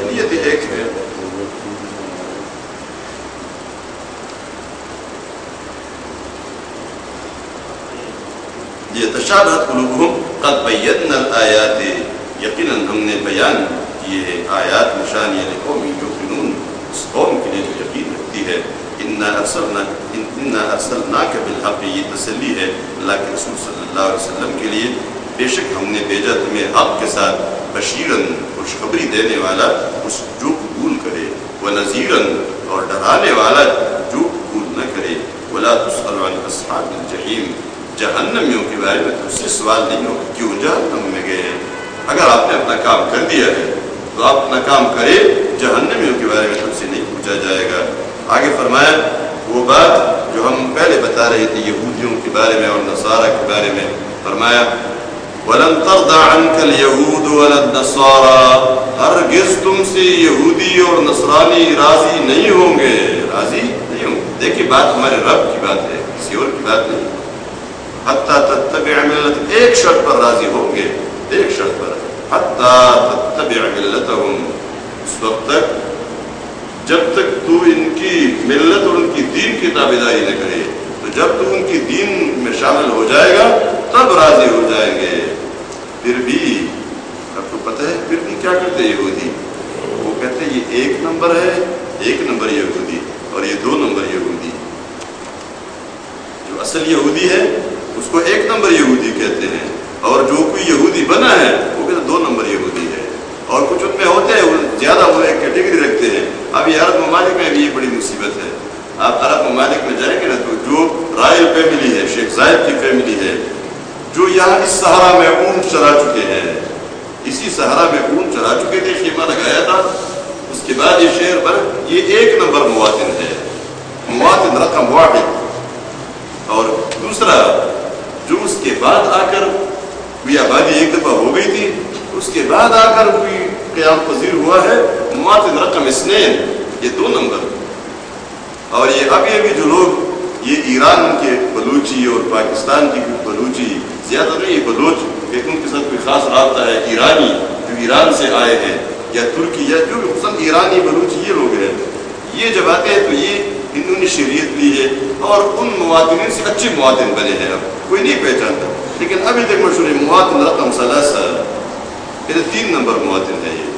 نیت ایک ہے. یتشابہت قلوبہم قد بینا الآیات، یقیناً ہم نے بیان کیے آیات نشانیاں لقوم یوقنون، اس قوم کے لیے جو یقین رکھتی ہے. انا ارسلناک بالحق، یہ تسلی ہے اللہ کے رسول صلی اللہ علیہ وسلم کے لیے. بے شک ہم نے بھیجا تمہیں حق کے ساتھ، بشیرن خوشخبری دینے والا اس جو قبول کرے، ونذیرن اور ڈرانے والا جو قبول نہ کرے. ولا تسأل عن اصحاب الجحیم، جہنمیوں کے بارے میں تم سے سوال نہیں ہوگا کیوں جہنم میں گئے ہیں. اگر آپ نے اپنا کام کر دیا ہے تو آپ اپنا کام کرے، جہنمیوں کے بارے میں تم سے نہیں پوچھا جائے گا. آگے فرمایا وہ بات جو ہم پہلے بتا رہے تھے یہودیوں کے بارے میں اور نصارہ کے بارے میں. فرمایا وَلَن تَرْضَ عَنْكَ الْيَهُودُ وَلَا النَّصَارَى، ہرگز تم سے یہودی اور نصرانی راضی نہیں ہوں گے، راضی نہیں ہوں گے. دیکھیے بات ہمارے رب کی بات ہے، کسی اور کی بات نہیں. حتیٰ تتبع ملت، ایک شرط پر راضی ہوں گے، ایک شرط پر، حتیٰ تتبع ملتہم، اس وقت تک جب تک تو ان کی ملت اور ان کی دین کی تابعداری نہ کرے. تو جب تو ان کی دین میں شامل ہو جائے گا تب راضی ہو جائیں گے. پھر بھی اب تو پتہ ہے پھر بھی کیا کرتے یہودی، وہ کہتے ہیں یہ ایک نمبر ہے، ایک نمبر یہودی، اور یہ دو نمبر یہودی. جو اصل یہودی ہے اس کو ایک نمبر یہودی کہتے ہیں، اور جو کوئی یہودی بنا ہے وہ کہتے دو نمبر یہودی ہے. اور کچھ ان میں ہوتے ہیں وہ زیادہ وہ ایک کیٹیگری رکھتے ہیں. اب یہ عرب ممالک میں بھی یہ بڑی مصیبت ہے. آپ عرب ممالک میں جائیں گے نا تو جو رائل فیملی ہے، شیخ زاید کی فیملی ہے، جو یہاں اس صحرا میں اونٹ چرا چکے ہیں، اسی صحرا میں اونٹ چرا چکے تھے، خیمہ لگایا تھا. اس کے بعد یہ شہر پر یہ ایک نمبر مواطن ہے، مواطن رقم واحد. اور دوسرا جو اس کے بعد آ کر کوئی آبادی ایک دفعہ ہو گئی تھی، اس کے بعد آ کر کوئی قیام پذیر ہوا ہے، مواطن رقم اثنین، یہ دو نمبر. اور یہ اب یہ بھی جو لوگ یہ ایران کے بلوچی اور پاکستان کی بلوچی، زیادہ نہیں یہ بلوچ لیکن ان کے ساتھ کوئی خاص رابطہ ہے، ایرانی جو ایران سے آئے ہیں یا ترکی یا جو بھی پسند ایرانی بلوچی یہ لوگ ہیں، یہ جب آتے ہیں تو یہ انہوں نے شریعت لی ہے اور ان مواطنین سے اچھے مواطن بنے ہیں. اب کوئی نہیں پہچانتا، لیکن ابھی تک مشہور ہے مواطن رقم ثلاثہ، یہ تین نمبر مواطن ہے یہ.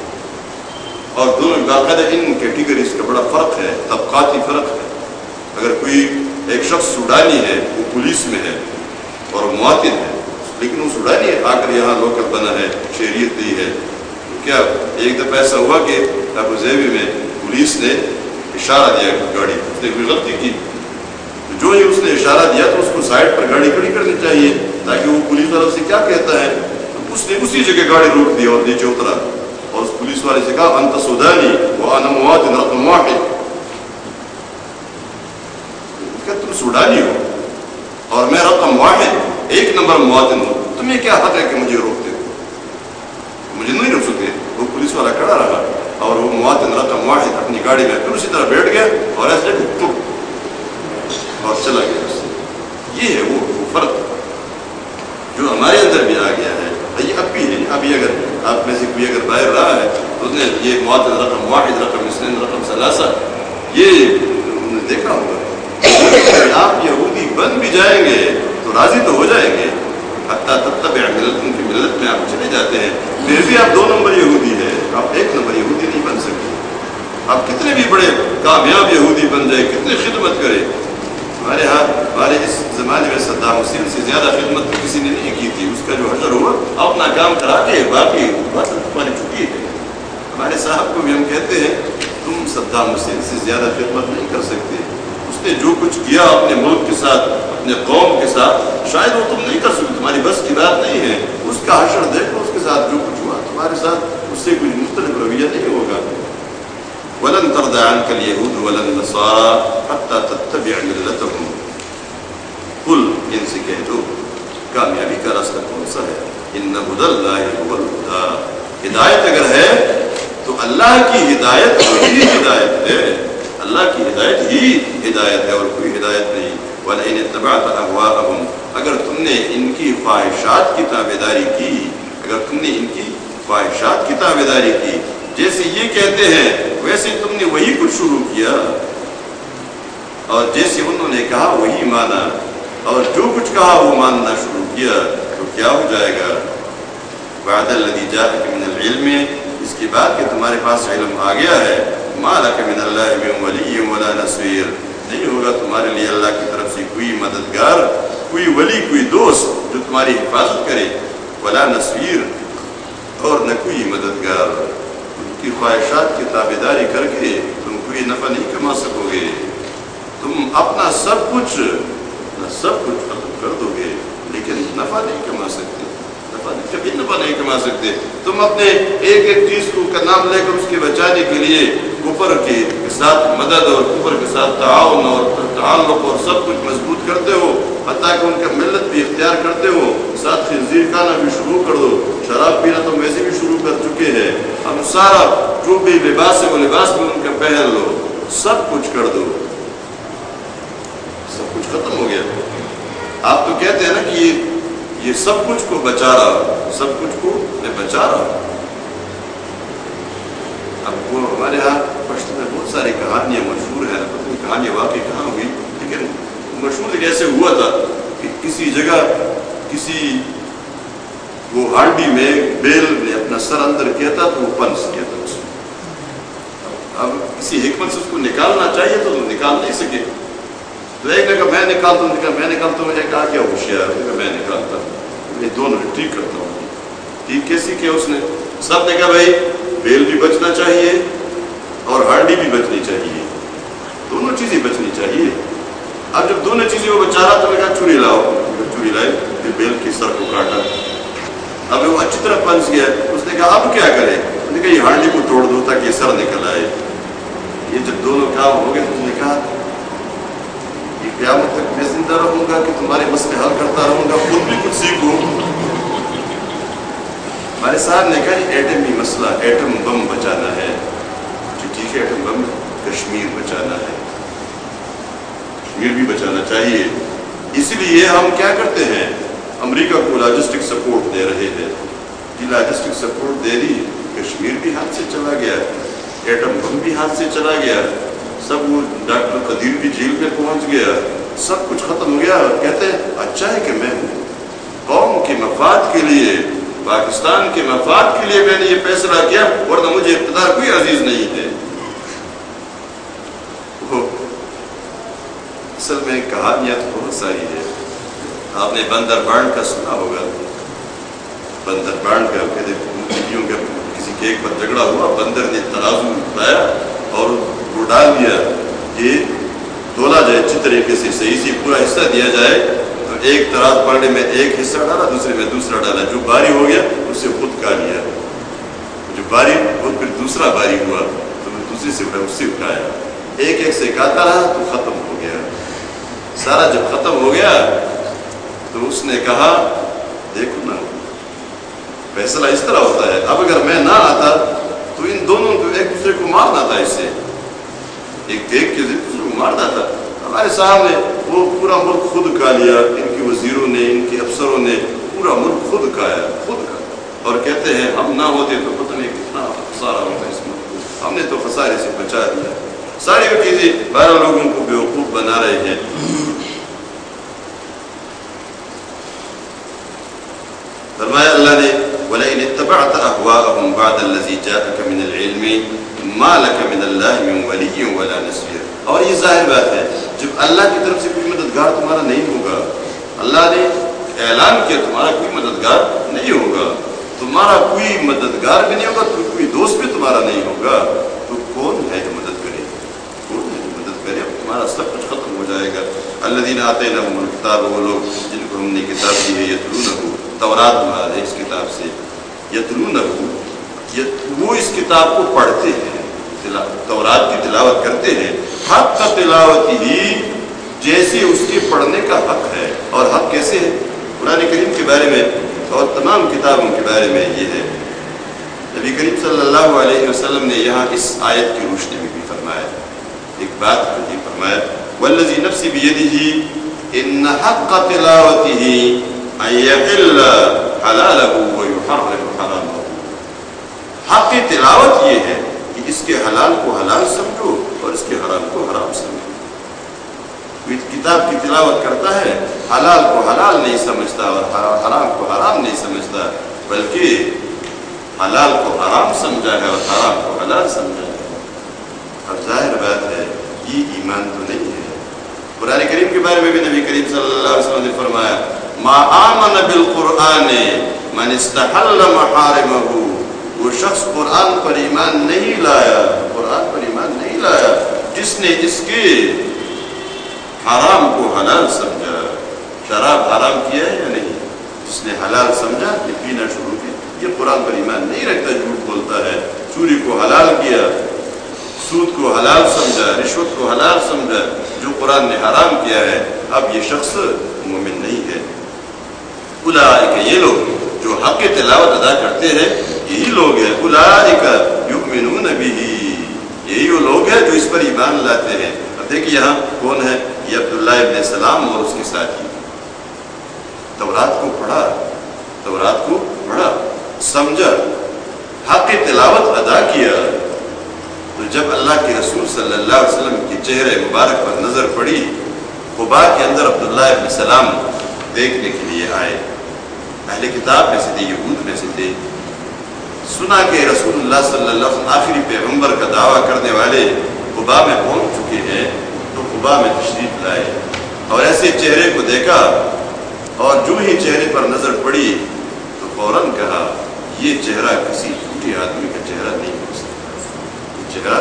اور دونوں باقاعدہ ان کیٹیگریز کا بڑا فرق ہے، طبقاتی فرق ہے. اگر کوئی ایک شخص سوڈانی ہے، وہ پولیس میں ہے اور مواطن ہے، لیکن وہ سوڈانی ہے، آ کر یہاں لوکل بنا ہے، شہریت دی ہے، تو کیا ایک دفعہ ایسا ہوا کہ ابو ظبی میں پولیس نے اشارہ دیا گاڑی، اس نے کوئی غلطی کی، تو جو ہی اس نے اشارہ دیا تو اس کو سائڈ پر گاڑی کھڑی کرنی چاہیے تاکہ وہ پولیس والا سے کیا کہتا ہے. تو اس نے اسی جگہ گاڑی روک دی اور نیچے اترا اور اس پولیس والے سے کہا انت سودانی وانا مواطن رقم واحد، کہ تم سوڈانی ہو اور میں رقم واحد ایک نمبر مواطن ہوں، تمہیں کیا حق ہے کہ مجھے روکتے ہو؟ مجھے نہیں روک سکتے. وہ پولیس والا کھڑا رہا اور وہ مواطن رقم واحد اپنی گاڑی میں پھر اسی طرح بیٹھ گیا اور ایسے اور چلا گیا. اس سے یہ ہے وہ فرق جو ہمارے اندر بھی آ گیا ہے. یہ اب بھی ہے. ابھی اگر آپ میں سے کوئی اگر باہر رہا ہے تو اس نے یہ مواطن رقم واحد، رقم اثنین، رقم ثلاثہ یہ انہوں نے دیکھا ہوگا. آپ یہودی بن بھی جائیں گے تو راضی تو ہو جائیں گے، حتیٰ تتبع ملت، ان کی ملت میں آپ چلے جاتے ہیں، پھر بھی آپ دو نمبر یہودی ہے، آپ ایک نمبر یہودی نہیں بن سکتے. آپ کتنے بھی بڑے کامیاب یہودی بن جائے، کتنے خدمت کرے. ہمارے اس زمانے میں صدام حسین سے زیادہ خدمت تو کسی نے نہیں کی تھی. اس کا جو حشر ہوا اپنا کام کرا کے باقی بات تمہاری چھٹی ہے. ہمارے صاحب کو بھی ہم کہتے ہیں تم صدام حسین سے زیادہ خدمت نہیں کر سکتے. اس نے جو کچھ کیا اپنے ملک کے ساتھ، اپنے قوم کے ساتھ، شاید وہ تم نہیں کر سکتے، تمہاری بس کی بات نہیں ہے. اس کا حشر دیکھو، اس کے ساتھ جو کچھ ہوا تمہارے ساتھ اس سے کچھ مختلف رویہ نہیں ہوگا. وَلَن تَرْضَ عَنْكَ الْيَهُودُ وَلَا النَّصَارَى حَتَّى تَتَّبِعَ مِلَّتَهُمْ. قل ان سے کہہ دو کامیابی کا راستہ کون سا ہے؟ إِنَّ هُدَى اللَّهِ هُوَ الْهُدَى. ہدایت اگر ہے تو اللہ کی ہدایت وہی ہدایت ہے. اللہ کی ہدایت ہی ہدایت ہے اور کوئی ہدایت نہیں. وَلَئِنِ اتَّبَعْتَ أَهْوَاءَهُمْ. اگر تم نے ان کی خواہشات کی تابعداری کی، اگر تم نے ان کی خواہشات کی تابعداری کی، جیسے یہ کہتے ہیں ویسے تم نے وہی کچھ شروع کیا، اور جیسے انہوں نے کہا وہی مانا، اور جو کچھ کہا وہ ماننا شروع کیا، تو کیا ہو جائے گا؟ بعد الذی جاءک من العلم، اس کے بعد کہ تمہارے پاس علم آ گیا ہے، ما لک من اللہ من ولی ولا نصیر، نہیں ہوگا تمہارے لیے اللہ کی طرف سے کوئی مددگار، کوئی ولی، کوئی دوست جو تمہاری حفاظت کرے، ولا نصیر، اور نہ کوئی مددگار۔ ان کی خواہشات کی تابعداری کر کے تم کوئی نفع نہیں کما سکو گے، تم اپنا سب کچھ ختم کر دو گے لیکن نفع نہیں کما سکتے، کبھی نفع نہیں کما سکتے۔ تم اپنے ایک ایک چیز کو کا نام لے کر اس کے بچانے کے لیے کفر کے ساتھ مدد اور کفر کے ساتھ تعاون اور تعلق اور سب کچھ مضبوط کرتے ہو، حتیٰ کہ ان کا ملت بھی اختیار کرتے ہو، ساتھ خنزیر کھانا بھی شروع کر دو، شراب پینا تم ویسے بھی شروع کر چکے ہیں، ہم سارا جو بھی لباس ہے وہ لباس بھی ان کا پہن لو، سب کچھ کر دو، سب کچھ ختم ہو گیا۔ آپ تو کہتے ہیں نا کہ یہ سب کچھ کو بچا رہا ہوں، سب کچھ کو میں بچا رہا ہوں۔ اب وہ ہمارے ہاں پشت میں بہت ساری کہانیاں مشہور ہیں، پتہ نہیں کہانی واقعی کہاں ہوئی، لیکن مشہور کیسے ہوا تھا کہ کسی جگہ کسی وہ ہانڈی میں بیل نے اپنا سر اندر کیا تھا تو وہ پنس کیا تھا اس میں۔ اب کسی حکمت سے اس کو نکالنا چاہیے تو نکال نہیں سکے، تو ایک نے کہا میں نکالتا ہوں، میں نکالتا ہوں، ایک کہا کیا ہوشیار ہے، میں نکالتا ہوں، میں دونوں ٹھیک کرتا ہوں۔ ٹھیک کیسی کیا اس نے؟ سب نے کہا بھائی بیل بھی بچنا چاہیے اور ہانڈی بھی بچنی چاہیے، دونوں چیزیں بچنی چاہیے۔ اب جب دونوں چیزیں وہ بچا رہا تو میں کہا چوری لاؤ، چوری لائے، پھر بیل کی سر کو کاٹا، اب وہ اچھی طرح پنس گیا۔ اس نے کہا اب کیا کرے؟ اس نے کہا یہ ہانڈی کو توڑ دو تاکہ یہ سر نکل آئے۔ یہ جب دونوں کام ہو گئے تو اس نے کہا قیامت تک میں زندہ رہوں گا کہ تمہارے مسئلے حل کرتا رہوں گا، خود بھی کچھ سیکھوں۔ ہمارے صاحب نے کہا ایٹمی مسئلہ، ایٹم بم بچانا ہے، جو ٹھیک ہے ایٹم بم کشمیر بچانا ہے، کشمیر بھی بچانا چاہیے۔ اس لیے ہم کیا کرتے ہیں، امریکہ کو لاجسٹک سپورٹ دے رہے ہیں، یہ لاجسٹک سپورٹ دے دی، کشمیر بھی ہاتھ سے چلا گیا، ایٹم بم بھی ہاتھ سے چلا گیا، سب وہ ڈاکٹر قدیر بھی جیل میں پہنچ گیا، سب کچھ ختم ہو گیا۔ اور کہتے ہیں اچھا ہے کہ میں قوم کے مفاد کے لیے، پاکستان کے مفاد کے لیے میں نے یہ فیصلہ کیا، ورنہ مجھے اقتدار کوئی عزیز نہیں ہے۔ اصل میں کہانیاں تو بہت ساری ہے، آپ نے بندر بانڈ کا سنا ہوگا، بندر بانڈ کا، کہتے ہیں کسی کیک پر جھگڑا ہوا، بندر نے ترازو اٹھایا اور وہ ڈال دیا کہ تولا جائے اچھی طریقے سے، صحیح سے پورا حصہ دیا جائے، تو ایک تراز پکڑنے میں ایک حصہ ڈالا، دوسرے میں دوسرا ڈالا، جو باری ہو گیا اس سے خود کھا لیا، جو باری خود پھر دوسرا باری ہوا تو دوسری سے اٹھا، اس سے اٹھایا، ایک ایک سے کھاتا رہا تو ختم ہو گیا۔ سارا جب ختم ہو گیا تو اس نے کہا دیکھو نا فیصلہ اس طرح ہوتا ہے، اب اگر میں نہ آتا تو ان دونوں کو ایک دوسرے کو مارنا تھا، اس سے ایک دیکھ کے دوسرے کو مارنا تھا۔ ہمارے صاحب نے وہ پورا ملک خود کھا لیا، ان کے وزیروں نے، ان کے افسروں نے پورا ملک خود کھایا، خود کھایا، اور کہتے ہیں ہم نہ ہوتے تو پتہ نہیں کتنا خسارہ ہوتا اس ملک کو، ہم نے تو خسارے سے بچا دیا۔ ساری وہ چیزیں 12 لوگوں کو بیوقوف بنا رہے ہیں۔ فرمایا اللہ نے وَلَئِنِ اتَّبَعْتَ أَهْوَاءَهُمْ بَعْدَ الَّذِي جَاءَكَ مِنَ الْعِلْمِ مَا لَكَ مِنَ اللَّهِ مِنْ وَلِيٍّ وَلَا نَصِيرٍ۔ اور یہ ظاہر بات ہے جب اللہ کی طرف سے کوئی مددگار تمہارا نہیں ہوگا، اللہ نے اعلان کیا تمہارا کوئی مددگار نہیں ہوگا، تمہارا کوئی مددگار بھی نہیں ہوگا، تو کوئی دوست بھی تمہارا نہیں ہوگا، تو کون ہے جو مدد کرے؟ کون ہے جو مدد کرے؟ اب تمہارا سب کچھ ختم ہو جائے گا۔ الذین آتیناہم الکتاب، وہ لوگ جن کو ہم نے کتاب دی ہے، یتلونہ، تورات مراد ہے اس کتاب سے، یتلونہ، وہ اس کتاب کو پڑھتے ہیں، تورات کی تلاوت کرتے ہیں، حق کا تلاوت ہی جیسے اس کے پڑھنے کا حق ہے۔ اور حق کیسے ہے؟ قرآن کریم کے بارے میں اور تمام کتابوں کے بارے میں یہ ہے، نبی کریم صلی اللہ علیہ وسلم نے یہاں اس آیت کی روشنی میں بھی فرمایا ایک بات کو، یہ فرمایا والذی نفسی بیدہ ان حق تلاوتہ ان یحل حلالہ ویحرم حرامہ۔ حق تلاوت یہ ہے کہ اس کے حلال کو حلال سمجھو اور اس کے حرام کو حرام سمجھو۔ کوئی کتاب کی تلاوت کرتا ہے، حلال کو حلال نہیں سمجھتا اور حرام کو حرام نہیں سمجھتا، بلکہ حلال کو حرام سمجھا ہے اور حرام کو حلال سمجھا ہے۔ اب ظاہر بات ہے یہ ایمان تو نہیں ہے۔ قرآن کریم کے بارے میں بھی نبی کریم صلی اللہ علیہ وسلم نے فرمایا ما آمن بالقرآن من استحل محارمہ، وہ شخص قرآن پر ایمان نہیں لایا، قرآن پر ایمان نہیں لایا جس نے اس کے حرام کو حلال سمجھا۔ شراب حرام کیا ہے یا نہیں؟ جس نے حلال سمجھا یہ پینا شروع کیا، یہ قرآن پر ایمان نہیں رکھتا، جھوٹ بولتا ہے۔ چوری کو حلال کیا، سود کو حلال سمجھا، رشوت کو حلال سمجھا، جو قرآن نے حرام کیا ہے، اب یہ شخص مومن نہیں ہے۔ اولئک، یہ لوگ جو حق تلاوت ادا کرتے ہیں یہی لوگ ہیں، اولئک یؤمنون بہ، یہی وہ لوگ ہیں جو اس پر ایمان لاتے ہیں۔ اب دیکھیں یہاں کون ہے؟ یہ عبداللہ ابن سلام اور اس کے ساتھی۔ تورات کو پڑھا، تورات کو پڑھا، سمجھا، حق تلاوت ادا کیا، تو جب اللہ کے رسول صلی اللہ علیہ وسلم کے چہرے مبارک پر نظر پڑی، قباء کے اندر عبداللہ ابن سلام دیکھنے کے لیے آئے۔ اہل کتاب میں سے تھے، یہود میں سے تھے۔ سنا کہ رسول اللہ صلی اللہ علیہ وسلم آخری پیغمبر کا دعویٰ کرنے والے قباء میں پہنچ چکے ہیں، تو قباء میں تشریف لائے اور ایسے چہرے کو دیکھا، اور جو ہی چہرے پر نظر پڑی تو فوراً کہا یہ چہرہ کسی جھوٹے آدمی کا چہرہ نہیں ہو سکتا، یہ چہرہ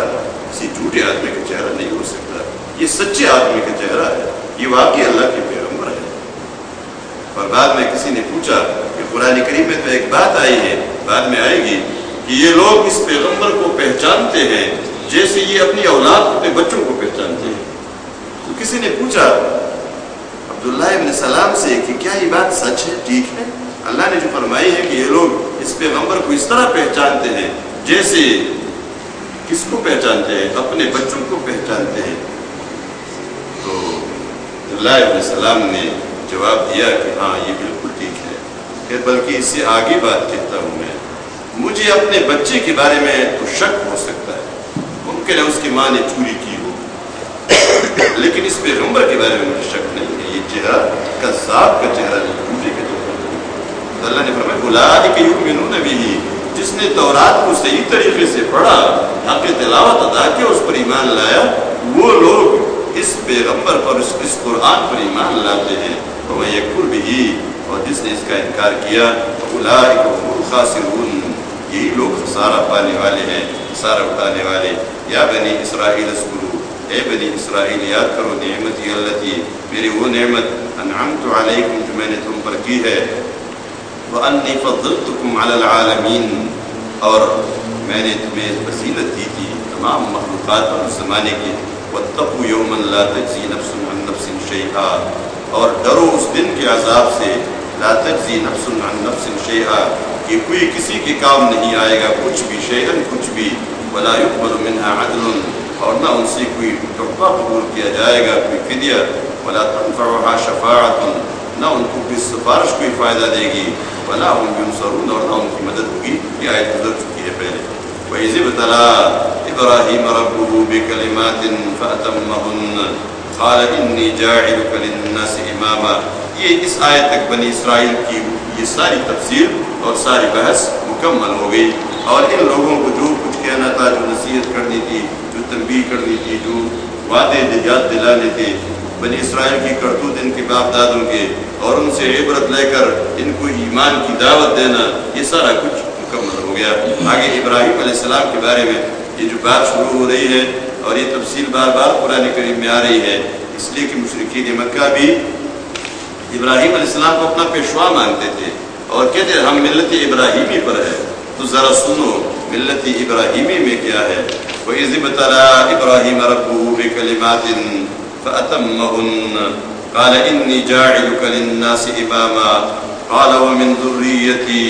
کسی جھوٹے آدمی کا چہرہ نہیں ہو سکتا، یہ سچے آدمی کا چہرہ ہے، یہ واقعی اللہ کے پیغمبر ہے۔ اور بعد میں کسی نے پوچھا کہ قرآن کریم میں تو ایک بات آئی ہے، بعد میں آئے گی، کہ یہ لوگ اس پیغمبر کو پہچانتے ہیں جیسے یہ اپنی اولاد اپنے بچوں کو پہچانتے ہیں۔ تو کسی نے پوچھا عبداللہ ابن سلام سے کہ کیا یہ بات سچ ہے، ٹھیک ہے؟ اللہ نے جو فرمائی ہے کہ یہ لوگ اس پیغمبر کو اس طرح پہچانتے ہیں جیسے کس کو پہچانتے ہیں؟ اپنے بچوں کو پہچانتے ہیں۔ تو عبداللہ ابن سلام نے جواب دیا کہ ہاں یہ بالکل ٹھیک ہے، کہ بلکہ اس سے آگے بات کہتا ہوں میں، مجھے اپنے بچے کے بارے میں تو شک ہو سکتا ہے، ممکن ہے اس کی ماں نے چوری کی ہو، لیکن اس پیغمبر کے بارے میں مجھے شک نہیں ہے، یہ چہرہ کذاب کا چہرہ نہیں، جھوٹے کا چہرہ نہیں۔ تو اللہ نے فرمایا اولئک یؤمنون بہ، جس نے تورات کو صحیح طریقے سے پڑھا، حق تلاوت ادا کیا، اس پر ایمان لایا، وہ لوگ اس پیغمبر پر، اس قرآن پر ایمان لاتے ہیں۔ ومن یکفر بہ، اور جس نے اس کا انکار کیا، اولئک هم الخاسرون، یہی لوگ خسارہ پانے والے ہیں، خسارہ اٹھانے والے۔ یا بنی اسرائیل اذکروا، اے بنی اسرائیل یاد کرو نعمتی التی، میری وہ نعمت انعمت علیکم جو میں نے تم پر کی ہے، وانی فضلتکم علی العالمین، اور میں نے تمہیں فضیلت دی تھی تمام مخلوقات اور اس زمانے کی۔ واتقوا یوما لا تجزی نفس عن نفس شیئا، اور ڈرو اس دن کے عذاب سے، لا تجزی نفس عن نفس شیئا، کہ کوئی کسی کے کام نہیں آئے گا کچھ بھی، شیئا کچھ بھی، ولا یقبل منها عدل، اور نہ ان سے کوئی تحفہ قبول کیا جائے گا، کوئی فدیہ، ولا تنفعها شفاعۃ، نہ ان کو کوئی سفارش کوئی فائدہ دے گی، ولا هم ينصرون، اور نہ ان کی مدد ہوگی۔ یہ آیت گزر چکی ہے پہلے۔ وَإِذِ ابْتَلَىٰ إِبْرَاهِيمَ رَبُّهُ بِكَلِمَاتٍ فَأَتَمَّهُنَّ قَالَ إِنِّي جَاعِلُكَ لِلنَّاسِ إِمَامًا، یہ اس آیت تک بنی اسرائیل کی یہ ساری تفسیر اور ساری بحث مکمل ہو گئی، اور ان لوگوں کو جو کچھ کہنا تھا، جو نصیحت کرنی تھی، جو تنبیہ کرنی تھی، جو وعدے یاد دلانے تھے، بنی اسرائیل کی کرتوت ان کے باپ دادوں کے، اور ان سے عبرت لے کر ان کو ایمان کی دعوت دینا، یہ سارا کچھ مکمل ہو گیا۔ آگے ابراہیم علیہ السلام کے بارے میں یہ جو بات شروع ہو رہی ہے، اور یہ تفصیل بار بار قرآن کریم میں آ رہی ہے، اس لیے کہ مشرکین مکہ بھی ابراہیم علیہ السلام کو اپنا پیشوا مانتے تھے اور کہتے ہیں ہم ملت ابراہیمی پر ہے۔ تو ذرا سنو ملت ابراہیمی میں کیا ہے۔ وَإِذِ ابْتَلَىٰ إِبْرَاهِيمَ رَبُّهُ بِكَلِمَاتٍ فَأَتَمَّهُنَّ قَالَ إِنِّي جَاعِلُكَ لِلنَّاسِ إِمَامًا قَالَ وَمِن ذُرِّيَّتِي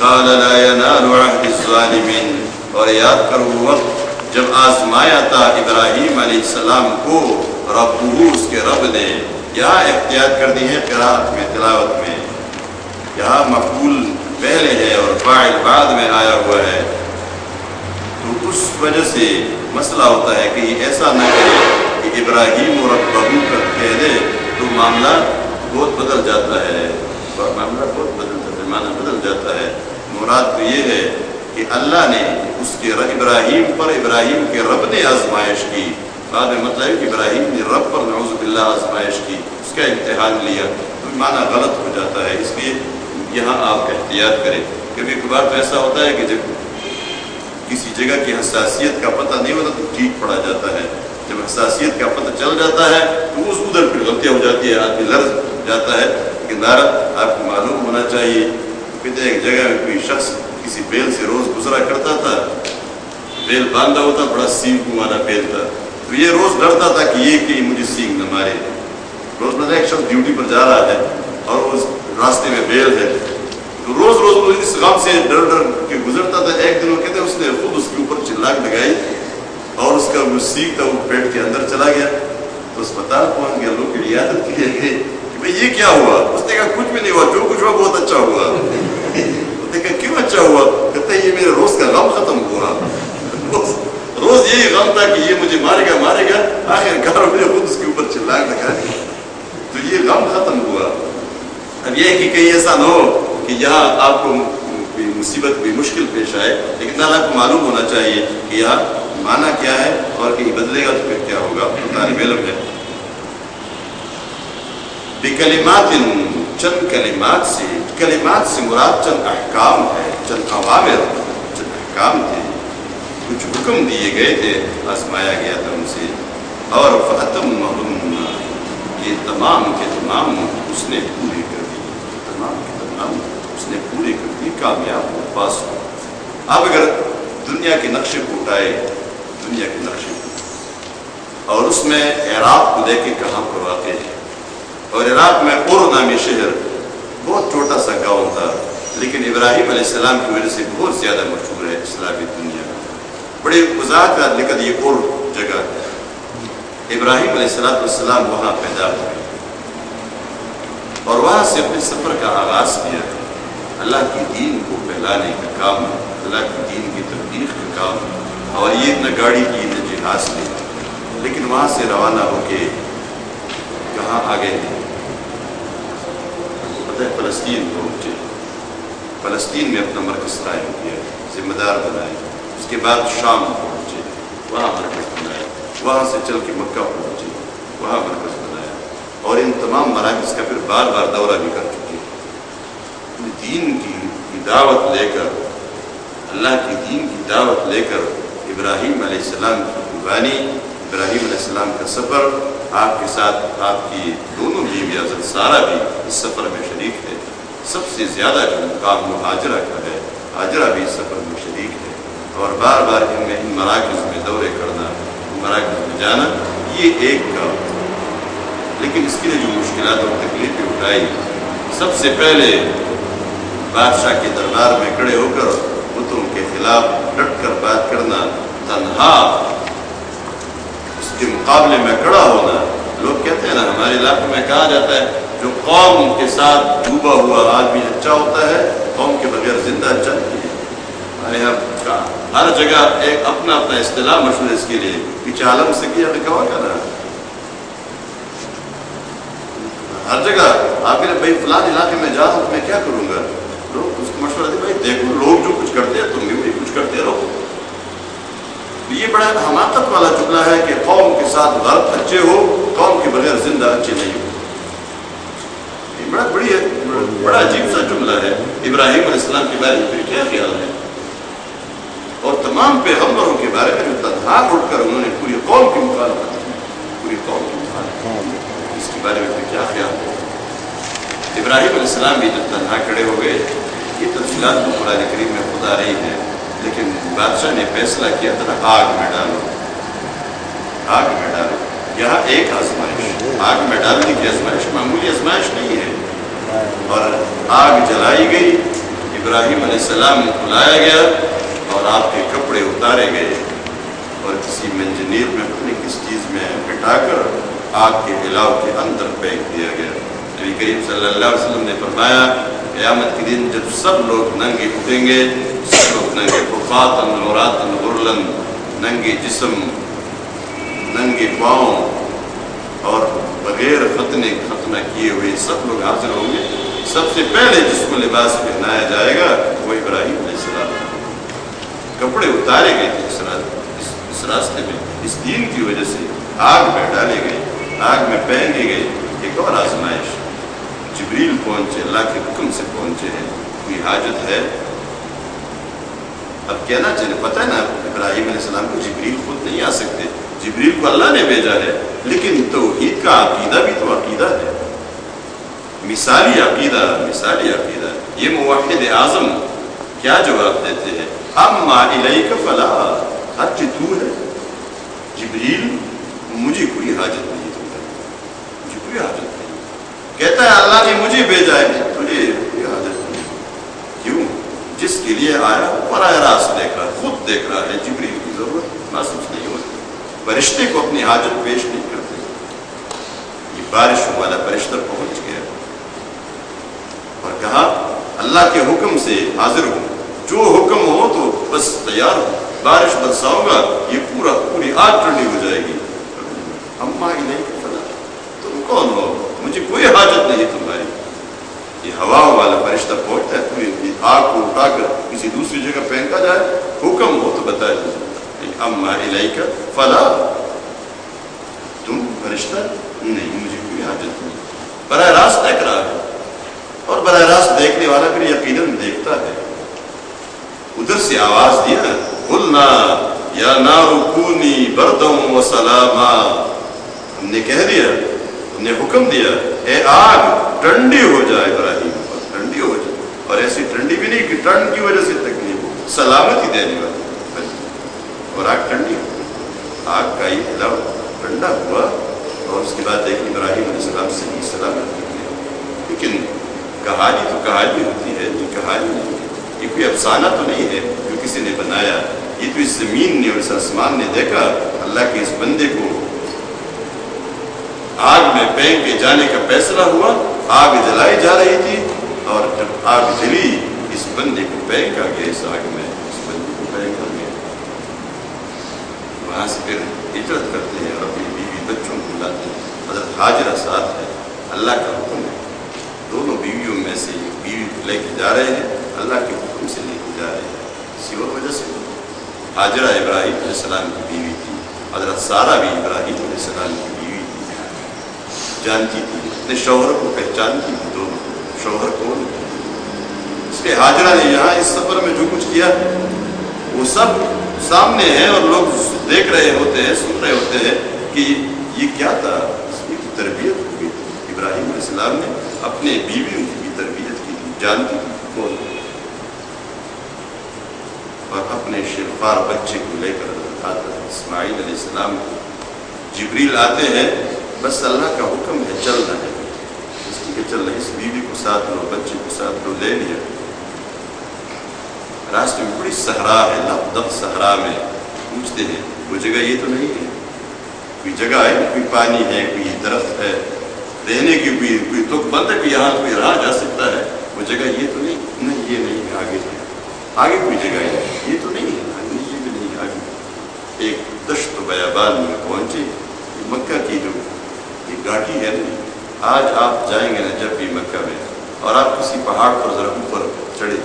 قَالَ لَا يَنَالُ عَهْدِ الظَّالِمِينَ، اور یاد کرو وہ وقت جب آزمایا تھا ابراہیم علیہ السلام کو ربہ، اس کے رب نے، یہاں احتیاط کر دی ہے قراءت میں، تلاوت میں، یہاں مفعول پہلے ہے اور فاعل بعد میں آیا ہوا ہے۔ تو اس وجہ سے مسئلہ ہوتا ہے کہ یہ ایسا نہ کرے کہ ابراہیم اور ربہ کا کہہ دے تو معاملہ بہت بدل جاتا ہے، معنی بدل جاتا ہے۔ مراد تو یہ ہے کہ اللہ نے اس کے ابراہیم پر، ابراہیم کے رب نے آزمائش کی، بعد میں مطلب ہے کہ ابراہیم نے رب پر نعوذ باللہ آزمائش کی، اس کا امتحان لیا، تو معنی غلط ہو جاتا ہے۔ اس لیے یہاں آپ احتیاط کریں۔ کبھی کبھار تو ایسا ہوتا ہے کہ جب کسی جگہ کی حساسیت کا پتہ نہیں ہوتا تو ٹھیک پڑا جاتا ہے، جب حساسیت کا پتہ چل جاتا ہے تو اس ادھر پھر غلطیاں ہو جاتی ہے، آدمی لرز جاتا ہے۔ لیکن آپ کو معلوم ہونا چاہیے کہ ایک جگہ میں کوئی شخص کسی بیل سے روز گزرا کرتا تھا، بیل باندھا ہوتا، بڑا سینگ کو والا بیل تھا، تو یہ روز ڈرتا تھا کہ یہ کہیں مجھے سینگ نہ مارے۔ روز مطلب ایک شخص ڈیوٹی پر جا رہا ہے اور اس راستے میں بیل ہے، تو روز روز اس غم سے ڈر ڈر کے گزرتا تھا۔ ایک دن وہ کہتے ہیں اس نے خود اس کے اوپر چلاک لگائی اور اس کا وہ سینگ تھا وہ پیٹ کے اندر چلا گیا، تو اسپتال پہنچ گیا، لوگ کی عیادت کی ہے کہ بھئی یہ کیا ہوا؟ اس نے کہا کچھ بھی نہیں ہوا، جو کچھ ہوا بہت اچھا ہوا۔ اس نے کہا کیوں اچھا ہوا؟ کہتے ہیں یہ میرے روز کا غم ختم ہوا، روز یہی غم تھا کہ یہ مجھے مارے گا، آخر کار میں نے خود اس کے اوپر چلاک لگا دی تو یہ غم ختم ہوا۔ اب یہ کہ کہیں ایسا نہ ہو کہ یہاں آپ کو کوئی مصیبت کوئی مشکل پیش آئے، لیکن اللہ کو معلوم ہونا چاہیے کہ یہاں معنی کیا ہے اور کہ یہ بدلے گا تو پھر کیا ہوگا، طالب علم ہے۔ بکلمات، چند کلمات سے مراد چند احکام ہے، چند اوامر، چند احکام تھے، کچھ حکم دیے گئے تھے، آزمایا گیا تھا ان سے، اور فَأَتَمَّهُنَّ، یہ تمام کے تمام اس نے پورے کر دی، تمام کے تمام اس نے پورے کر دی، کامیاب ہو، پاس ہو۔ اب اگر دنیا کے نقشے کو اٹھائے، دنیا کے نقشے کو، اور اس میں عراق کو لے کے کہاں پر واقع ہے، اور عراق میں اور نامی شہر بہت چھوٹا سا گاؤں تھا، لیکن ابراہیم علیہ السلام کی وجہ سے بہت زیادہ مشہور ہے اسلامی دنیا میں، بڑے وضاحت کا لکھت یہ اور جگہ ہے۔ ابراہیم علیہ السلام وہاں پیدا ہوئے اور وہاں سے اپنے سفر کا آغاز کیا، اللہ کی دین کو پھیلانے کا کام، اللہ کی دین کی تبلیغ کا کام، اور یہ نہ گاڑی کی نہ جہاز کی، لیکن وہاں سے روانہ ہو کے کہاں آگے پتہ ہے فلسطین پہنچے، فلسطین میں اپنا مرکز قائم کیا، ذمہ دار بنائے، اس کے بعد شام پہنچے، وہاں مرکز بنایا، وہاں سے چل کے مکہ پہنچے، وہاں مرکز بنایا، اور ان تمام مراکز کا پھر بار بار دورہ بھی کر چکے۔ دین کی دعوت لے کر، اللہ کی دین کی دعوت لے کر ابراہیم علیہ السلام کی قربانی، ابراہیم علیہ السلام کا سفر، آپ کے ساتھ آپ کی دونوں بیوی حضرت سارہ بھی اس سفر میں شریک ہے۔ سب سے زیادہ جو مقام وہ ہاجرہ کا ہے، ہاجرہ بھی اس سفر میں شریک ہے، اور بار بار ان مراکز میں دورے کرنا، ان مراکز میں جانا، یہ ایک کام تھا۔ لیکن اس کے لیے جو مشکلات اور تکلیفیں اٹھائی، سب سے پہلے بادشاہ کے دربار میں کھڑے ہو کر بتوں کے خلاف ڈٹ کر بات کرنا، تنہا اس کے مقابلے میں کھڑا ہونا۔ لوگ کہتے ہیں نا، ہمارے علاقے میں کہا جاتا ہے جو قوم کے ساتھ ڈوبا ہوا آدمی اچھا ہوتا ہے، قوم کے بغیر زندہ اچھا نہیں ہے۔ ہمارے یہاں ہر جگہ ایک اپنا اپنا اصطلاح مشہور ہے اس کے لیے، پیچھے عالم سے کیا لکھا کرنا، ہر جگہ آپ کہتے ہیں بھائی فلاں علاقے میں جا تو میں کیا کروں گا، لوگ اس کو مشورہ دے بھائی دیکھو لوگ جو کچھ کرتے ہیں تم بھی وہی کچھ کرتے رہو۔ یہ بڑا حماقت والا جملہ ہے کہ قوم کے ساتھ غلط اچھے ہو، قوم کے بغیر زندہ اچھے نہیں ہو۔ یہ بڑا عجیب سا جملہ ہے۔ ابراہیم علیہ السلام کے بارے میں کیا خیال ہے، اور تمام پیغمبروں کے بارے میں جو تنہا اٹھ کر انہوں نے پوری قوم کی مخالفت کی، پوری قوم کی مخالفت، اس کے بارے میں کیا خیال ہے۔ ابراہیم علیہ السلام بھی جب تنہا کھڑے ہو گئے، یہ تفصیلات تو قرآن کریم میں خود آ رہی ہیں، لیکن بادشاہ نے فیصلہ کیا تھا آگ میں ڈالو، آگ میں ڈالو۔ یہاں ایک آزمائش، آگ میں ڈالنے کی آزمائش معمولی آزمائش نہیں ہے، اور آگ جلائی گئی، ابراہیم علیہ السلام کو بلایا گیا اور آپ کے کپڑے اتارے گئے اور کسی منجنیر میں اپنے کس چیز میں بٹھا کر آگ کے علاوہ کے اندر پھینک دیا گیا۔ نبی کریم صلی اللہ علیہ وسلم نے فرمایا قیامت کے دن جب سب لوگ ننگے اٹھیں گے، سب لوگ ننگے، خفاتن عوراتن غرلن، ننگے جسم، ننگے پاؤں اور بغیر ختنہ کیے ہوئے سب لوگ حاضر ہوں گے۔ سب سے پہلے جس کو لباس پہنایا جائے گا وہ ابراہیم علیہ السلام، کپڑے اتارے گئے تھے اس راستے میں، اس دین کی وجہ سے آگ میں ڈالے گئے، آگ میں پھینکے گئے۔ ایک اور آزمائش، جبریل پہنچے، اللہ کے حکم سے پہنچے ہیں، کوئی حاجت ہے؟ اب کہنا چاہیے، پتہ ہے نا ابراہیم علیہ السلام کو جبریل خود نہیں آ سکتے، جبریل کو اللہ نے بھیجا ہے، لیکن توحید کا عقیدہ بھی تو عقیدہ ہے، مثالی عقیدہ، مثالی عقیدہ۔ یہ موحد اعظم کیا جواب دیتے ہیں؟ اما الیک فلا، حج تو ہے جبریل، مجھے کوئی حاجت نہیں تمہیں، مجھے کوئی حاجت نہیں۔ کہتا ہے اللہ نے مجھے بھیجا ہے، تجھے کوئی حاجت نہیں۔ کیوں؟ جس کے لیے آیا براہ راست دیکھ رہا ہے، خود دیکھ رہا ہے، جبریل کی ضرورت محسوس نہیں ہوتی۔ فرشتے کو اپنی حاجت پیش نہیں کرتے۔ یہ بارشوں والا فرشتہ پہنچ گیا اور کہا اللہ کے حکم سے حاضر ہوں، جو حکم ہو تو بس تیار ہوں، بارش برساؤں گا، یہ پوری آگ ٹھنڈی ہو جائے گی۔ اما الیک فلا، تم کون ہو؟ مجھے کوئی حاجت نہیں تمہاری۔ یہ ہوا والا فرشتہ پہنچتا ہے، پوری آگ کو اٹھا کر کسی دوسری جگہ پھینکا جائے، حکم ہو تو بتایا جائے۔ اما الیک فلا، تم فرشتہ نہیں، مجھے کوئی حاجت نہیں۔ براہ راست دیکھ رہا ہے، اور براہ راست دیکھنے والا پھر یقیناً دیکھتا ہے۔ ادھر سے آواز دیا، قلنا یا نار کونی بردا وسلاما، ہم نے کہہ دیا، ہم نے حکم دیا، اے آگ ٹھنڈی ہو جائے ابراہیم پر، ٹھنڈی ہو جائے، اور ایسی ٹھنڈی بھی نہیں کہ ٹھنڈ کی وجہ سے تکلیف ہو، سلامتی دینے والی، اور آگ ٹھنڈی ہو۔ آگ کا یہ پلاؤ ٹھنڈا ہوا، اور اس کے بعد دیکھ ابراہیم علیہ السلام صحیح سلامت نکلے۔ لیکن کہانی تو کہانی ہوتی ہے، یہ کہانی نہیں ہے، یہ کوئی افسانہ تو نہیں ہے جو کسی نے بنایا، یہ تو اس زمین نے اور اس آسمان نے دیکھا اللہ کے اس بندے کو آگ میں پھینک کے جانے کا فیصلہ ہوا، آگ جلائی جا رہی تھی، اور جب آگ جلی اس بندے کو پھینکا گیا، اس آگ میں اس بندے کو پھینکا گیا۔ وہاں سے پھر ہجرت کرتے ہیں اور اپنی بیوی بچوں کو لاتے ہیں۔ حضرت ہاجرہ ساتھ ہے، اللہ کا حکم ہے، دونوں بیویوں میں سے ایک بیوی کو لے کے جا رہے ہیں، اللہ کے حکم سے لے کے جا رہے ہیں، کسی اور وجہ سے نہیں۔ ہاجرہ ابراہیم علیہ السلام کی بیوی تھی، حضرت سارہ بھی ابراہیم علیہ السلام کی بیوی تھی، جانتی تھی، اپنے شوہر کو پہچانتی تھی، دونوں شوہر کون ہے۔ اس لیے ہاجرہ نے یہاں اس سفر میں جو کچھ کیا وہ سب سامنے ہے، اور لوگ دیکھ رہے ہوتے ہیں، سن رہے ہوتے ہیں کہ یہ کیا تھا، اس کی تربیت ہوئی۔ ابراہیم علیہ السلام نے اپنے بیویوں کی بھی تربیت کی تھی، جانتی تھی کون، اور اپنے شرفار بچے کو لے کر حضرت اسماعیل علیہ السلام کو جبریل آتے ہیں، بس اللہ کا حکم ہے، چلنا ہے، اس کی چل رہی، اس بیوی کو ساتھ لو، بچے کو ساتھ لو، لے لیا۔ راستے میں بڑی صحرا ہے، لبدب صحرا میں پوچھتے ہیں وہ جگہ یہ تو نہیں ہے، کوئی جگہ ہے، کوئی پانی ہے، کوئی درخت ہے، رہنے کی کوئی تو بند ہے کہ یہاں کوئی رہا جا سکتا ہے، وہ جگہ یہ تو نہیں، نہیں یہ نہیں ہے، آگے ہے، آگے کوئی جگہ ہے، یہ تو نہیں ہے، یہ بھی نہیں ہے، آگے ایک دشت و بیابان میں پہنچے۔ مکہ کی جو یہ گھاٹی ہے نا، آج آپ جائیں گے نا جب بھی مکہ میں، اور آپ کسی پہاڑ پر ذرا اوپر چڑھے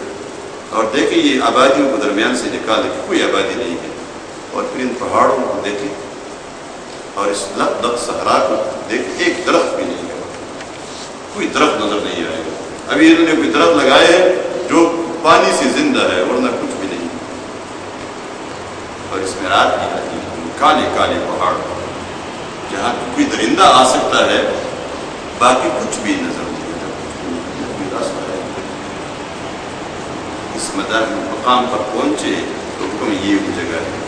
اور دیکھیں یہ آبادیوں کو درمیان سے نکالے کہ کوئی آبادی نہیں ہے، اور پھر ان پہاڑوں کو دیکھیں اور اس لبدب صحرا کو دیکھیں، ایک درخت بھی نہیں ہے، کوئی درخت نظر نہیں آئے گا۔ ابھی انہوں نے کوئی درخت لگائے ہیں جو پانی سے زندہ ہے، ورنہ کچھ بھی نہیں، اور اس میں رات کی آتی ہے، کالے کالے پہاڑ جہاں کوئی درندہ آ سکتا ہے، باقی کچھ بھی نظر نہیں آتا، کوئی راستہ ہے۔ اس مقام پر پہنچے تو حکم یہ وہ جگہ ہے،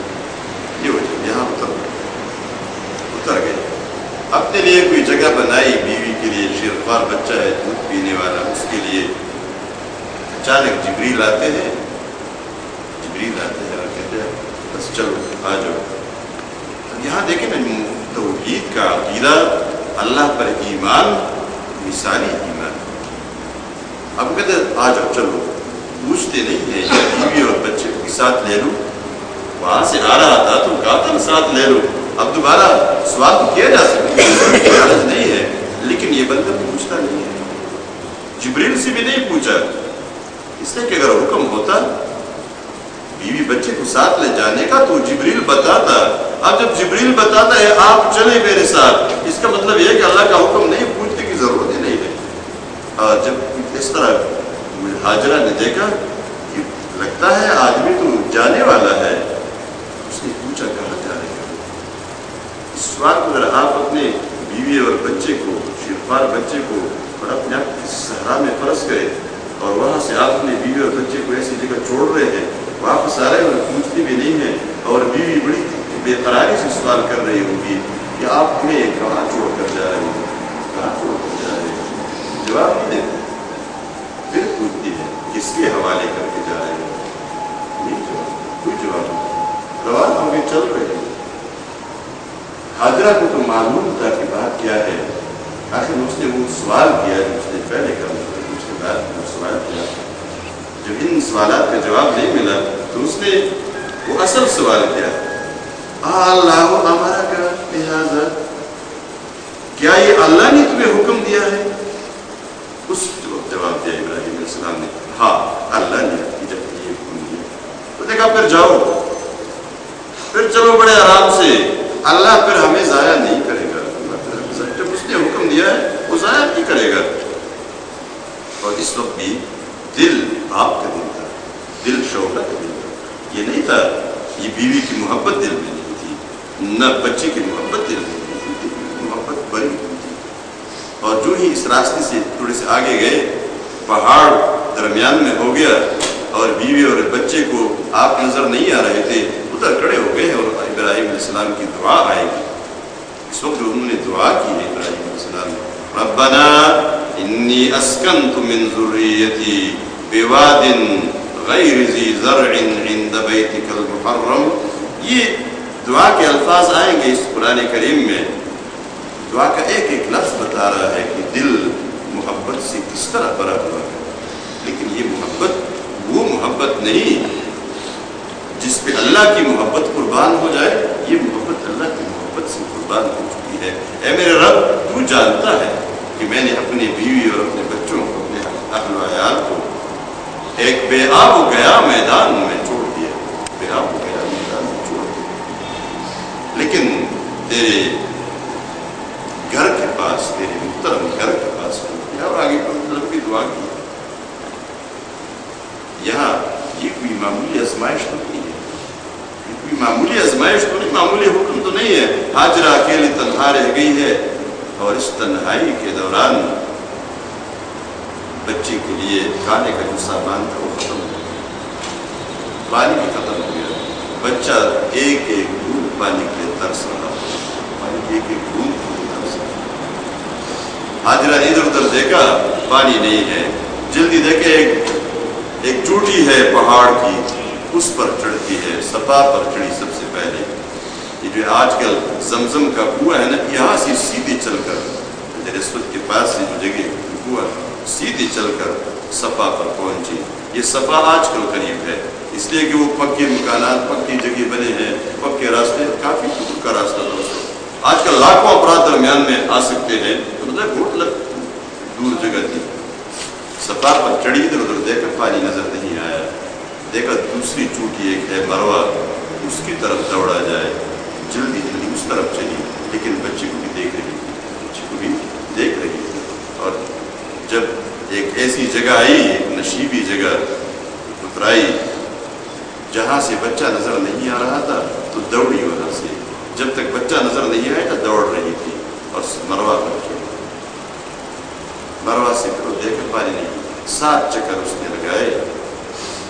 یہ وہ جگہ، یہاں اتر گئے، اپنے لیے کوئی جگہ بنائی، بیوی کے لیے، شیرخوار بچہ ہے دودھ پینے والا، اس کے لیے۔ اچانک جبریل آتے ہیں اور کہتے ہیں بس چلو آ جاؤ۔ یہاں دیکھیں نا، توحید کا عقیدہ، اللہ پر ایمان، مثالی ایمان، اب کہتے آ جاؤ چلو، پوچھتے نہیں ہیں کہ بیوی اور بچے کو ساتھ لے لوں، وہاں سے آ رہا تھا تو کہا تھا ساتھ لے لو، اب دوبارہ سوال کیا جا سکتا ہے نہیں ہے، لیکن یہ بندہ پوچھتا نہیں ہے. جبریل سے بھی نہیں پوچھا، اس لیے کہ اگر حکم ہوتا بیوی بچے کو ساتھ لے جانے کا تو جبریل بتاتا. اب جب جبریل بتاتا ہے آپ چلیں میرے ساتھ، اس کا مطلب یہ ہے کہ اللہ کا حکم نہیں پوچھنے کی ضرورت ہی نہیں ہے. اور جب اس طرح ہاجرہ نے دیکھا کہ لگتا ہے آدمی تو جانے والا ہے، اس نے پوچھا کہاں جا رہے ہیں. اس سوال کو اگر آپ اپنے بیوی اور بچے کو، شیرخوار بچے کو اور اپنے آپ کے صحرا میں فرض کرے اور وہاں سے آپ اپنے بیوی اور بچے کو ایسی جگہ چھوڑ رہے ہیں، واپس آ رہے ہیں اور پوچھتے بھی نہیں ہیں، اور بیوی بڑی بے قراری سے سوال کر رہی ہوگی کہ آپ ہمیں کہاں چھوڑ کر جا رہے ہیں، کہاں چھوڑ کر جا رہے ہیں، جواب نہیں دیتے. پھر پوچھتی ہے کس کے حوالے کر کے جا رہے ہیں، نہیں جواب، کوئی جواب نہیں، روانہ ہو کے چل رہے ہیں. حاجرہ کو تو معلوم تھا کہ بات کیا ہے، آخر اس نے وہ سوال کیا جو اس نے پہلے کرنا تھا، اس کے بعد وہ سوال کیا. جب ان سوالات کا جواب نہیں ملا تو اس نے وہ اصل سوال کیا، اللہ ہمارا کا لہٰذا، کیا یہ اللہ نے تمہیں حکم دیا ہے؟ اس جواب دیا ابراہیم علیہ السلام نے، ہاں اللہ نے جب یہ حکم دیا. تو دیکھا پھر جاؤ، پھر چلو بڑے آرام سے، اللہ پھر ہمیں ضائع نہیں کرے گا. جب اس نے حکم دیا ہے وہ ضائع نہیں کرے گا. اور اس وقت بھی دل آپ کا دل تھا، دل شوہر کا دل تھا، یہ نہیں تھا یہ بیوی کی محبت دل میں نہیں تھی، نہ بچے کی محبت دل میں نہیں تھی، محبت بڑی تھی. اور جو ہی اس راستے سے تھوڑے سے آگے گئے، پہاڑ درمیان میں ہو گیا اور بیوی اور بچے کو آپ نظر نہیں آ رہے تھے، ادھر کھڑے ہو گئے اور ابراہیم علیہ السلام کی دعا آئے گی. اس وقت جو انہوں نے دعا کی ہے ابراہیم علیہ السلام نے، ربنا انی اسکنت من ذریتی بواد غیر ذی زرع عند بیتک المحرم. یہ دعا کے الفاظ آئیں گے اس قرآن کریم میں. دعا کا ایک ایک لفظ بتا رہا ہے کہ دل محبت سے کس طرح بھرا ہوا ہے. لیکن یہ محبت وہ محبت نہیں جس پہ اللہ کی محبت قربان ہو جائے، یہ محبت اللہ کی محبت سے قربان ہو چکی ہے. اے میرے رب، تو جانتا ہے کہ میں نے اپنی بیوی اور اپنے بچوں کو، اپنے اہل و عیال کو ایک بے آب و گیا میدان میں چھوڑ دیا، بے آب و گیا میدان میں چھوڑ دیا. لیکن تیرے گھر کے پاس، تیرے محترم گھر کے پاس اور آگے مطلب کی دعا کی. یہاں یہ کوئی معمولی آزمائش تو نہیں ہے، یہ کوئی معمولی آزمائش تو نہیں، معمولی حکم تو نہیں ہے. ہاجرہ اکیلی تنہا رہ گئی ہے اور اس تنہائی کے دوران بچے کے لیے کھانے کا جو سامان تھا وہ ختم ہو گیا، پانی بھی ختم ہو گیا. بچہ ایک ایک بوند پانی کے لیے ترس رہا، پانی کی ایک ایک بوند کے لیے ترس رہا. حاجرہ نے ادھر ادھر دیکھا، پانی نہیں ہے. جلدی دیکھے ایک چوٹی ہے پہاڑ کی، اس پر چڑھتی ہے، صفا پر چڑھی سب سے پہلے. یہ جو آج کل زمزم کا کنواں ہے نا، یہاں سے سیدھے چل کر رسوت کے پاس سے جو جگہ کنواں، سیدھے چل کر صفا پر پہنچی. یہ صفا آج کل قریب ہے، اس لیے کہ وہ پکے مکانات، پکی جگہ بنے ہیں، پکے راستے، کافی دور کا راستہ دوستوں. آج کل لاکھوں افراد درمیان میں آ سکتے ہیں، تو مطلب بہت دور جگہ تھی. صفا پر چڑھی، ادھر ادھر دیکھا، پانی نظر نہیں آیا. دیکھا دوسری چوٹی ایک ہے مروہ، اس کی طرف دوڑا جائے. جلدی جلدی اس طرف چلی، لیکن بچے کو بھی دیکھ رہی تھی، بچے کو بھی دیکھ رہی تھی. اور جب ایک ایسی جگہ آئی، ایک نشیبی جگہ اترائی جہاں سے بچہ نظر نہیں آ رہا تھا، تو دوڑی وہاں سے. جب تک بچہ نظر نہیں آیا تو دوڑ رہی تھی اور مروہ پر چڑھی. مروہ سے پھر دیکھ پانی نہیں، 7 چکر اس نے لگائے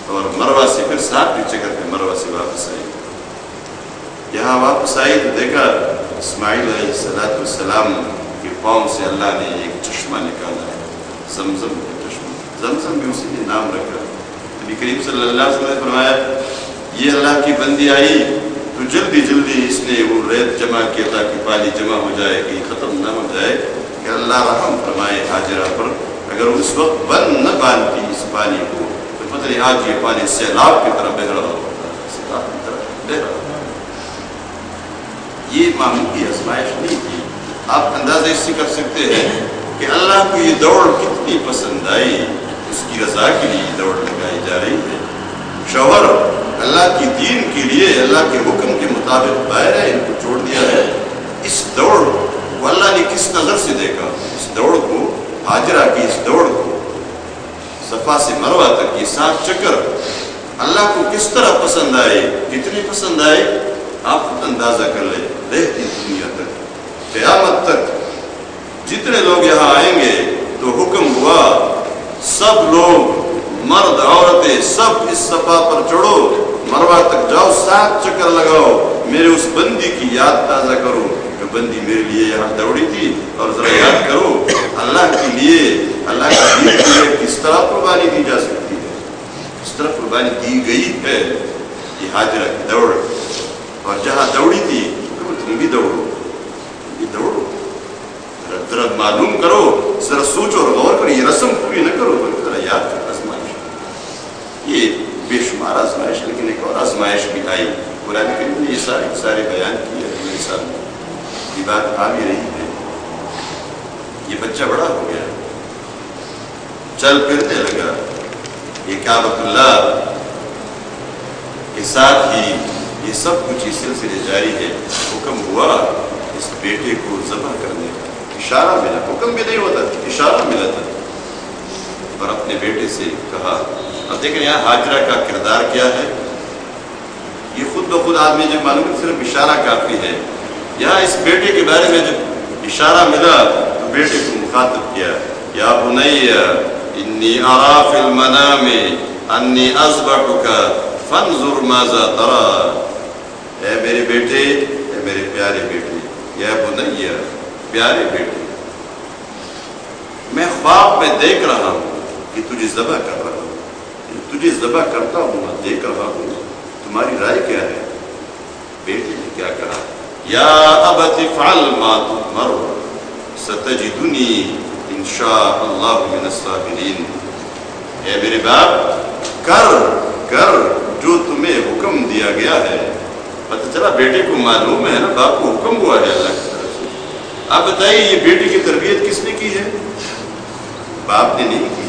اور مروہ سے پھر 7ویں چکر پہ مروہ سے واپس آئی. یہاں واپس آئی تو دیکھا اسماعیل علیہ السلام کے پاؤں سے اللہ نے ایک چشمہ نکالا ہے، زمزم کا چشمہ. زمزم بھی اسی نے نام رکھا. نبی کریم صلی اللہ علیہ وسلم نے فرمایا یہ اللہ کی بندی آئی تو جلدی جلدی اس نے وہ ریت جمع کیا تاکہ پانی جمع ہو جائے، کہیں ختم نہ ہو جائے، کہ اللہ رحم فرمائے حاجرہ پر. اگر اس وقت بند نہ باندھتی اس پانی کو تو پتہ نہیں آج یہ پانی سیلاب کی طرف بہ رہا ہوتا، سیلاب کی طرف بہ رہا ہوتا۔ یہ معمولی آزمائش نہیں تھی۔ آپ اندازہ اس سے کر سکتے ہیں کہ اللہ کو یہ دوڑ کتنی پسند آئی، اس کی رضا کے لیے یہ دوڑ لگائی جا رہی ہے۔ شوہر اللہ کی دین کے لیے اللہ کے حکم کے مطابق باہر ہے، ان کو چھوڑ دیا ہے۔ اس دوڑ کو اللہ نے کس نظر سے دیکھا؟ اس دوڑ کو، ہاجرہ کی اس دوڑ کو، صفا سے مروہ تک یہ 7 چکر اللہ کو کس طرح پسند آئے، کتنے پسند آئے آپ خود اندازہ کر لیں۔ رہتی دنیا تک، قیامت تک جتنے لوگ یہاں آئیں گے تو حکم ہوا سب لوگ، مرد عورتیں سب اس صفا پر چڑھو، مروہ تک جاؤ، 7 چکر لگاؤ، میرے اس بندی کی یاد تازہ کرو جو بندی میرے لیے یہاں دوڑی تھی، اور ذرا یاد کرو اللہ کے لیے، اللہ کے دین کے لیے کس طرح قربانی دی جا سکتی ہے، کس طرح قربانی دی گئی ہے۔ یہ ہاجرہ کی دوڑ، اور جہاں دوڑی تھی تم بھی دوڑو، بھی دوڑو، ذرا معلوم کرو، ذرا سوچو اور غور کرو، یہ رسم پوری نہ کرو بلکہ ذرا یاد کرو آزمائش۔ یہ بے شمار آزمائش، لیکن ایک اور آزمائش بھی آئی، قرآن کریم نے یہ سارے بیان کیے ہیں میرے ساتھ، یہ بات آ بھی رہی ہے۔ یہ بچہ بڑا ہو گیا، چل پھرنے لگا، یہ کعبۃ اللہ کے ساتھ ہی یہ سب کچھ اس سلسلے جاری ہے۔ حکم ہوا اس بیٹے کو ذبح کرنے کا، اشارہ ملا، حکم بھی نہیں ہوتا، اشارہ ملا تھا، اور اپنے بیٹے سے کہا۔ اب دیکھیں یہاں ہاجرہ کا کردار کیا ہے، یہ خود بخود آدمی جب معلوم صرف اشارہ کافی ہے۔ یہاں اس بیٹے کے بارے میں جب اشارہ ملا تو بیٹے کو مخاطب کیا، یا بنی انی ارا فی المنام انی اذبحک فانظر ماذا تری، اے میرے بیٹے، اے میرے پیارے بیٹے، یا بنی، پیارے بیٹے، میں خواب میں دیکھ رہا ہوں کہ تجھے ذبح کر رہا ہوں، تجھے ذبح کرتا ہوں، دیکھ رہا ہوں، تمہاری رائے کیا ہے؟ بیٹے نے کیا کہا؟ یا ابت افعل ما تؤمر ستجدنی ان شاء اللہ من الصابرین، اے میرے باپ کر جو تمہیں حکم دیا گیا ہے۔ پتہ چلا بیٹے کو معلوم ہے نا، باپ کو حکم ہوا ہے اللہ کی طرف سے۔ آپ بتائیے یہ بیٹے کی تربیت کس نے کی ہے؟ باپ نے نہیں کی،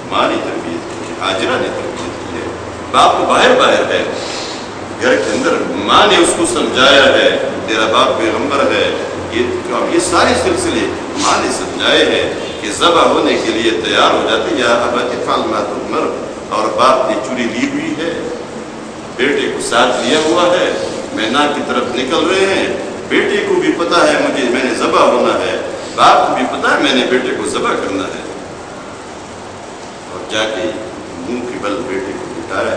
ماں نے تربیت کی ہے، ہاجرہ نے تربیت کی ہے۔ باپ کو باہر ہے، گھر کے اندر ماں نے اس کو سمجھایا ہے، تیرا باپ پیغمبر ہے، یہ سارے سلسلے ماں نے سمجھائے ہیں کہ ذبح ہونے کے لیے تیار ہو جاتے، یا ابت افعل ما تؤمر، اور باپ نے چوری لی ہوئی ہے، بیٹے کو ساتھ لیا ہوا ہے، مینا کی طرف نکل رہے ہیں، بیٹے کو بھی پتا ہے میں نے ذبح ہونا ہے، باپ کو بھی پتا ہے میں نے بیٹے کو ذبح کرنا ہے، اور جا کے منہ کے بل بیٹے کو بٹھایا،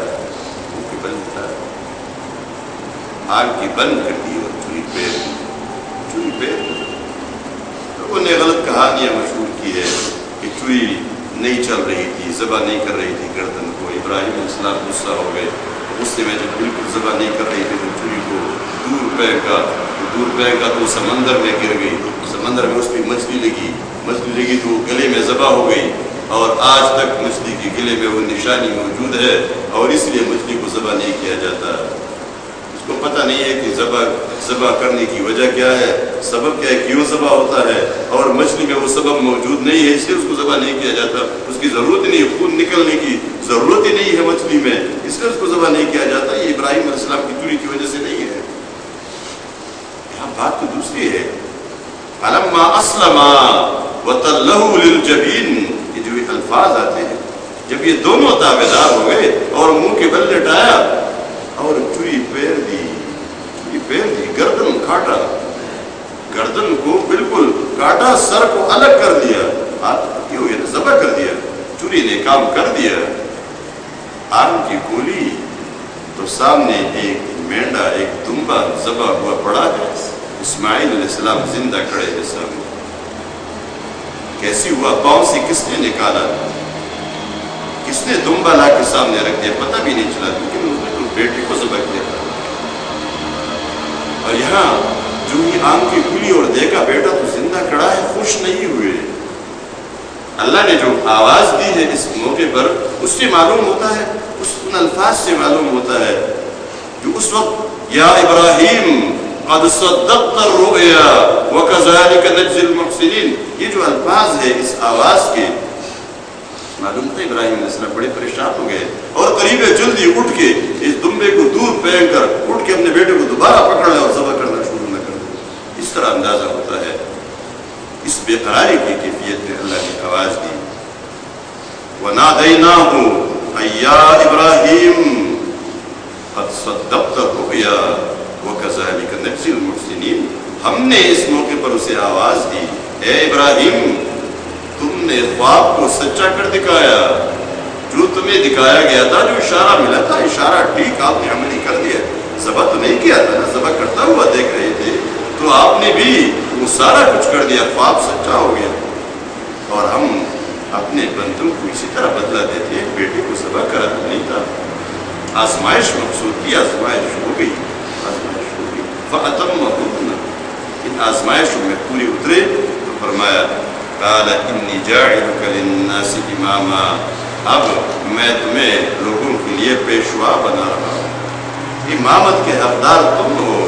منہ کے بل بٹھایا، آگ کی بند کر دی اور چوری پیر لوگوں نے غلط کہانیاں مشہور کی ہے کہ چوری نہیں چل رہی تھی، ذبح نہیں کر رہی تھی گردن کو، ابراہیم علیہ السلام غصہ ہو گئے، غصے میں جب بالکل ذبح نہیں کر رہی تھی تو چوری کو دور پھینکا تو سمندر میں گر گئی، سمندر میں اس پہ مچھلی لگی تو گلے میں ذبح ہو گئی، اور آج تک مچھلی کے گلے میں وہ نشانی موجود ہے، اور اس لیے مچھلی کو ذبح نہیں کیا جاتا۔ اس کو پتہ نہیں ہے کہ ذبح کرنے کی وجہ کیا ہے، سبب کیا ہے، کیوں ذبح ہوتا ہے، اور مچھلی میں وہ سبب موجود نہیں ہے، اس لیے اس کو ذبح نہیں کیا جاتا، اس کی ضرورت نہیں ہے، خون نکلنے کی ضرورت ہی نہیں ہے مچھلی میں، اس لیے اس کو ذبح نہیں کیا جاتا۔ یہ ابراہیم علیہ السلام کی چوری کی وجہ سے نہیں ہے، یہاں بات تو دوسری ہے۔ فلما اسلما وتلہ للجبین، یہ جو الفاظ آتے ہیں، جب یہ دونوں تابعدار ہو گئے اور منہ کے بل لٹایا اور چوری پیر دی، گردن کاٹا، گردن کو بالکل کاٹا، سر کو الگ کر دیا، ہاتھ یہ ذبح کر دیا، چوری نے کام کر دیا۔ آگ کی گولی تو سامنے ایک مینڈا، ایک دمبا ذبح ہوا پڑا ہے، اسماعیل علیہ السلام زندہ کھڑے ہیں سامنے۔ کیسی ہوا؟ پاؤں سے کس نے نکالا، کس نے دمبا لا کے سامنے رکھ دیا، پتہ بھی نہیں چلا، لیکن اس نے تو بیٹے کو ذبح کیا تھا۔ اور یہاں جو ہی آنکھ کی کھلی اور دیکھا بیٹا تو زندہ کھڑا ہے، خوش نہیں ہوئے، اللہ نے جو آواز دی ہے اس موقع پر، اس سے معلوم ہوتا ہے، ان الفاظ سے معلوم ہوتا ہے جو اس وقت یا ابراہیم قد صدقت الرؤیا وکذالک نجزی المحسنین، یہ جو الفاظ ہے اس آواز کے، معلوم تھا ابراہیم علیہ السلام بڑے پریشان ہو گئے اور قریب جلدی اٹھ کے اس دمبے کو دور پھینک کر اٹھ کے اپنے بیٹے کو دوبارہ پکڑ لے اور ذبح کرنا شروع نہ کر دے۔ اس طرح اندازہ ہوتا ہے اس بے قراری کی کیفیت میں اللہ نے آواز دی، وَنَادَيْنَاهُ أَن يَا إِبْرَاهِيمُ قَدْ صَدَّقْتَ الرُّؤْيَا وَكَذَلِكَ نَجْزِي الْمُحْسِنِينَ، ہم نے اس موقع پر اسے آواز دی، اے ابراہیم تم نے خواب کو سچا کر دکھایا، جو تمہیں دکھایا گیا تھا، جو اشارہ ملا تھا، اشارہ ٹھیک آپ نے عملی کر دیا، ذبح تو نہیں کیا تھا نا، ذبح کرتا ہوا دیکھ رہے تھے، تو آپ نے بھی وہ سارا کچھ کر دیا، خواب سچا ہو گیا۔ اور ہم اپنے بندوں کو اسی طرح بدلہ دیتے ہیں، بیٹے کو ذبح کرا تو نہیں تھا، آزمائش مقصود کی، آزمائش ہو گئی، آزمائش ہو گئی، فَأَتَمَّهُنَّ، ان آزمائشوں میں پوری اترے تو فرمایا قال انی جاعلک للناس اماما، اب میں تمہیں لوگوں کے لیے پیشوا بنا رہا ہوں، امامت کے حقدار تم ہو،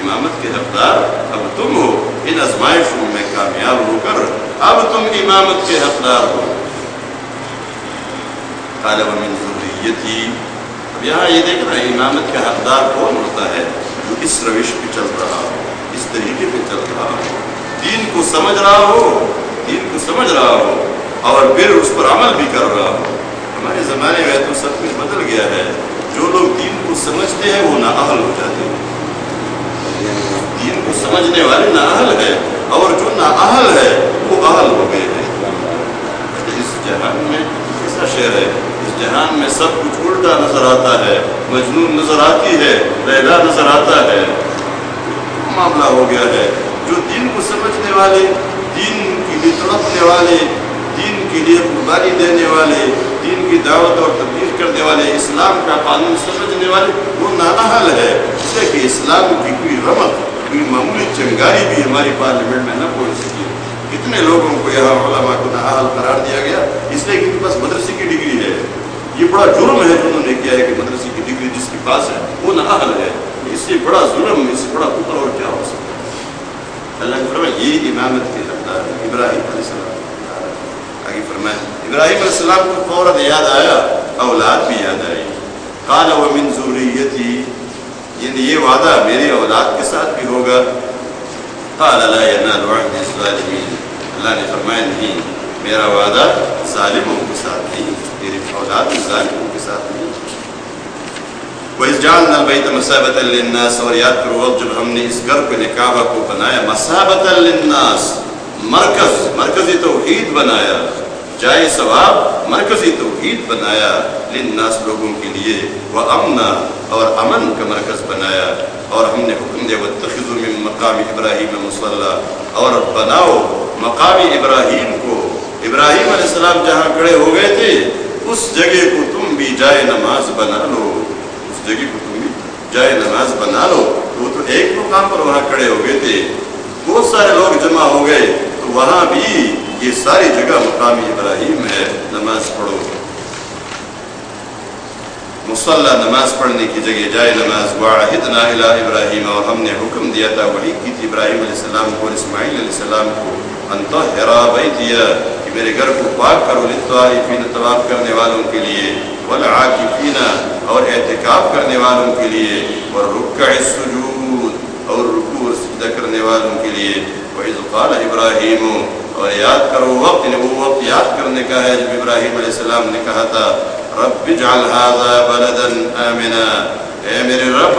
امامت کے حقدار اب تم ہو، ان آزمائشوں میں کامیاب ہو کر اب تم امامت کے حقدار ہو۔ قال ومن ذریتی، اب یہاں یہ دیکھنا ہے امامت کا حقدار کون ہوتا ہے؟ جو اس روش پہ چل رہا ہو، اس طریقے پہ چل رہا ہو، دین کو سمجھ رہا ہو، دین کو سمجھ رہا ہو اور پھر اس پر عمل بھی کر رہا ہو۔ ہمارے زمانے میں تو سب کچھ بدل گیا ہے، جو لوگ دین کو سمجھتے ہیں وہ نااہل ہو جاتے ہیں، دین کو سمجھنے والے نااہل ہے اور جو نااہل ہے وہ اہل ہو گئے ہیں۔ اس جہان میں ایسا شعر ہے، اس جہان میں سب کچھ الٹا نظر آتا ہے، مجنون نظر آتی ہے، لیلا نظر آتا ہے، معاملہ ہو گیا ہے۔ جو دین کو سمجھنے والے، دین کے لیے تڑپنے والے، دین کے لیے قربانی دینے والے، دین کی دعوت اور تبلیغ کرنے والے، اسلام کا قانون سمجھنے والے، وہ نااہل ہے، اس لیے کہ اسلام کی کوئی رمق، کوئی معمولی چنگاری بھی ہماری پارلیمنٹ میں نہ پہنچ سکی۔ کتنے لوگوں کو یہاں علماء کو نااہل قرار دیا گیا، اس لیے کہ ان کے پاس مدرسے کی ڈگری ہے۔ یہ بڑا جرم ہے جو انہوں نے کیا ہے کہ مدرسے کی ڈگری جس کے پاس ہے وہ نااہل ہے، اس سے بڑا ظلم، اس سے بڑا کفر اور کیا ہو سکتا ہے؟ اللہ نے فرمایا یہ امامت کے حقدار ابراہیم علیہ السلام۔ آگے فرمایا ابراہیم علیہ السلام کو فوراً یاد آیا، اولاد بھی یاد آئی۔ قال ومن ذریتی، یعنی یہ وعدہ میری اولاد کے ساتھ بھی ہوگا۔ قال لا ینال عہد الظالمین، اللہ نے فرمایا نہیں، میرا وعدہ ظالموں کے ساتھ نہیں، میری اولاد ظالموں کے ساتھ نہیں۔ وَإِذْ جَعَلْنَا الْبَيْتَ مَثَابَةً لِلنَّاسِ، اور یاد کرو وقت جب ہم نے اس گھر کو، کعبہ کو بنایا مَثَابَةً لِلنَّاسِ، مرکزی توحید بنایا، جائے ثواب مرکزی توحید بنایا، للناس لوگوں کے لیے، وَأَمْنًا اور امن کا مرکز بنایا، اور ہم نے حکم دیا وَاتَّخِذُوا مِن مَقَامِ إِبْرَاهِيمَ مُصَلًّى، اور بناؤ مقام ابراہیم کو، ابراہیم علیہ السلام جہاں کھڑے ہو گئے تھے اس جگہ کو تم بھی جائے نماز بنا لو، اس جگہ کو تم بھی جائے نماز بنا لو۔ وہ تو ایک مقام پر وہاں کھڑے ہو گئے تھے، بہت سارے لوگ جمع ہو گئے، تو وہاں بھی یہ ساری جگہ مقام ابراہیم ہے، نماز پڑھو، مصلی نماز پڑھنے کی جگہ جائے نماز۔ وعہدنا الی ابراہیم، اور ہم نے حکم دیا تھا، وحی کی تھی ابراہیم علیہ السلام کو اور اسماعیل علیہ السلام کو، ان طہر بیتی، کہ میرے گھر کو پاک کرو، للطائفین طواف کرنے والوں کے لیے، والعاکفین اور اعتکاف کرنے والوں کے لیے، والرکع السجود اور رکوع اور سجدہ کرنے والوں کے لیے۔ وَإِذْ قَالَ إِبْرَاهِيمُ، اور یاد کرو وقت، وہ وقت یاد کرنے کا ہے جب ابراہیم علیہ السلام نے کہا تھا، رب اجعل هذا بلدا آمنا، اے میرے رب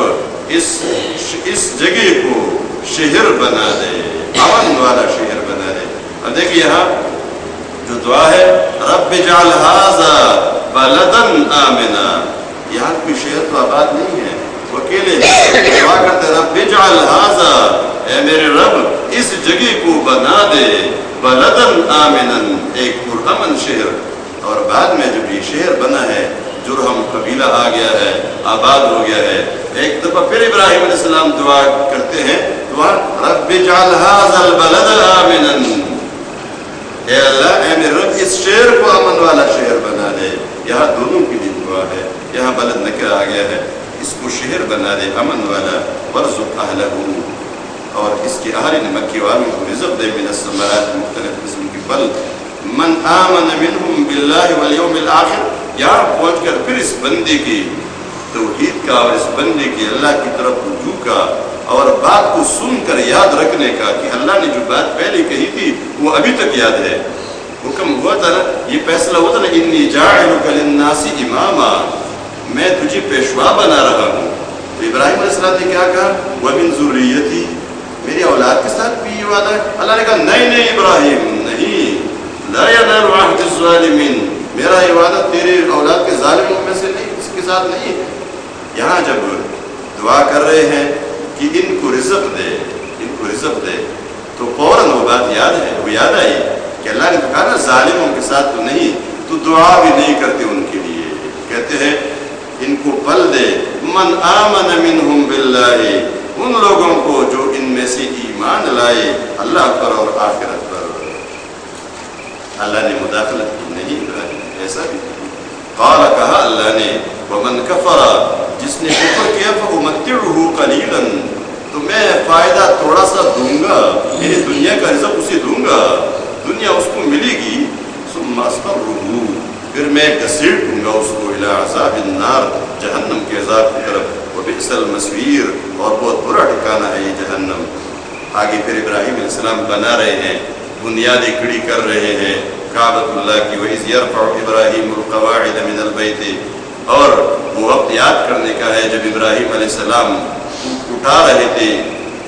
اس جگہ کو شہر بنا دے، امن والا شہر بنا دے۔ اب دیکھیے یہاں جو دعا ہے رب اجعل هذا بلدا آمنا، یہاں کوئی شہر تو آباد نہیں ہے، وہ اکیلے دعا کرتے رب اجعل هذا، اے میرے رب اس جگہ کو بنا دے، بلدا آمنا، ایک پرامن شہر۔ اور بعد میں جب یہ شہر بنا ہے، جرہم قبیلہ آ گیا ہے، آباد ہو گیا ہے، ایک دفعہ پھر ابراہیم علیہ السلام دعا کرتے ہیں، دعا رب اجعل هذا البلد آمنا، اے اللہ اے میرے رب اس شہر کو امن والا شہر بنا دے. یہاں دونوں کی بھی دعا ہے. یہاں بلد نکر آ گیا ہے. اس کو شہر بنا دے امن والا. ورزق اہلہ اور اس کے اہل مکی والوں کو رزق دے من الثمرات مختلف قسم کی پھل. من آمن منہم باللہ والیوم الآخر. یہاں پہنچ کر پھر اس بندے کی توحید کا اور اس بندے کی اللہ کی طرف رجوع کا اور بات کو سن کر یاد رکھنے کا کہ اللہ نے جو بات پہلے کہی تھی وہ ابھی تک یاد ہے. حکم ہوا تھا نا, یہ فیصلہ ہوا تھا نا, انی جاعلک للناس اماما, میں تجھے پیشوا بنا رہا ہوں. تو ابراہیم علیہ السلام نے کیا کہا, ومن ذریتی, میری اولاد کے ساتھ بھی یہ وعدہ ہے. اللہ نے کہا نہیں ابراہیم نہیں, لا ینال عہد الظالمین, میرا یہ وعدہ تیرے اولاد کے ظالموں میں سے نہیں, اس کے ساتھ نہیں. یہاں جب دعا کر رہے ہیں کہ ان کو رزق دے, تو فوراً وہ بات یاد آئی کہ اللہ نے تو کہا نا ظالموں کے ساتھ تو نہیں, تو دعا بھی نہیں کرتے ان کے لیے. کہتے ہیں ان کو پل دے. من آمن منہم باللہ, ان لوگوں کو جو ان میں سے ایمان لائے اللہ پر اور آخرت پر. اللہ نے مداخلت کی نہیں, ایسا بھی قال کہا اللہ نے, ومن کفر, جس نے کفر کیا فأمتعہ قلیلا, تو میں فائدہ تھوڑا سا دوں گا, یعنی دنیا کا رزق اسے دوں گا, دنیا اس کو ملے گی. ثم اضطرہ, پھر میں گھسیٹ دوں گا اس کو الی عذاب النار, جہنم کے عذاب کی طرف. وبئس المصیر, اور بہت برا ٹھکانہ ہے یہ جہنم. آگے پھر ابراہیم علیہ السلام بنا رہے ہیں, بنیادیں کھڑی کر رہے ہیں کعبۃ اللہ کی. وَإِذْ يَرْفَعُ إِبْرَاهِيمُ الْقَوَاعِدَ مِنَ الْبَيْتِ, اور وہ وقت یاد کرنے کا ہے جب ابراہیم علیہ السلام اٹھا رہے تھے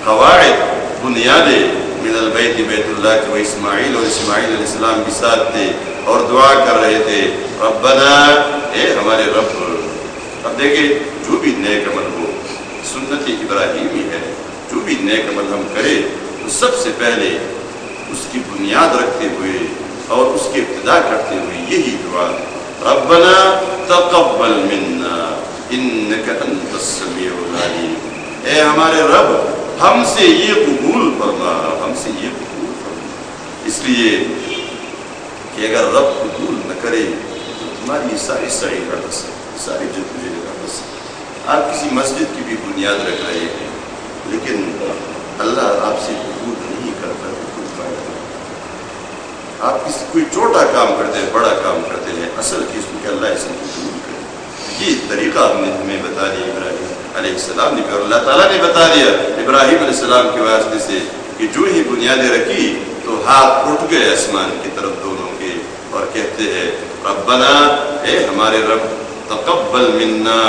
قواعد, بنیادیں من البیت, بیت اللہ کے. وہ اسماعیل اور اسماعیل علیہ السلام بھی ساتھ تھے اور دعا کر رہے تھے, ربنا, اے ہمارے رب. اب دیکھیں جو بھی نیک عمل ہو, سنت ابراہیمی ہے, جو بھی نیک عمل ہم کریں تو سب سے پہلے اس کی بنیاد رکھتے ہوئے اور اس کی ابتدا کرتے ہوئے یہی دعا, ربنا تقبل منا انک انت السمیع العلیم. اے ہمارے رب ہم سے یہ قبول فرما, ہم سے یہ قبول فرما. اس لیے کہ اگر رب قبول نہ کرے تو تمہاری ساری سعی کا بس, ساری جدوجہد کا بس. آپ کسی مسجد کی بھی بنیاد رکھ رہے ہیں, لیکن اللہ آپ سے قبول نہیں کرتا تو کوئی فائدہ نہیں. آپ کسی کوئی چھوٹا کام کرتے ہیں, بڑا کام کرتے ہیں, اصل چیز کو کہ اللہ اسے قبول کرے. یہ طریقہ ہمیں بتا دیا ابراہیم علیہ السلام نے, اور اللہ تعالیٰ نے بتا دیا ابراہیم علیہ السلام کے واسطے سے کہ جو ہی بنیادیں رکھی تو ہاتھ اٹھ گئے آسمان کی طرف دونوں کے, اور کہتے ہیں ربنا, اے ہمارے رب, تقبل منا,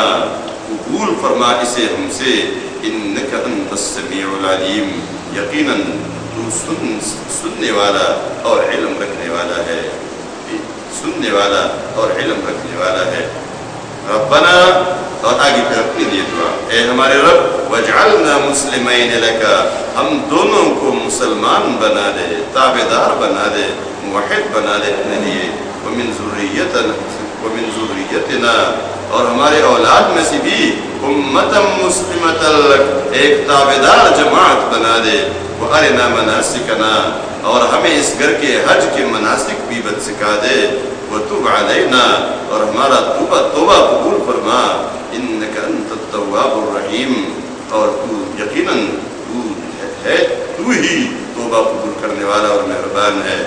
قبول فرما اسے ہم سے, انک انت السمیع العلیم, یقیناً تو سننے والا اور علم رکھنے والا ہے, سننے والا اور علم رکھنے والا ہے. ربنا, اور آگے پھر اپنے لیے دعا, اے ہمارے رب, وجعلنا مسلمین لک, ہم دونوں کو مسلمان بنا دے, تابعدار بنا دے, موحد بنا دے اپنے لیے. ومن ذریتنا, اور ہمارے اولاد میں سے بھی امتا مسلمتا لک, ایک تابعدار جماعت بنا دے. وارنا مناسکنا, اور ہمیں اس گھر کے حج کے مناسک بھی سکھا دے. وتب علینا, اور ہمارا توبہ قبول فرما. انک انت التواب الرحیم, اور تو یقیناً تو ہی توبہ قبول کرنے والا اور مہربان ہے.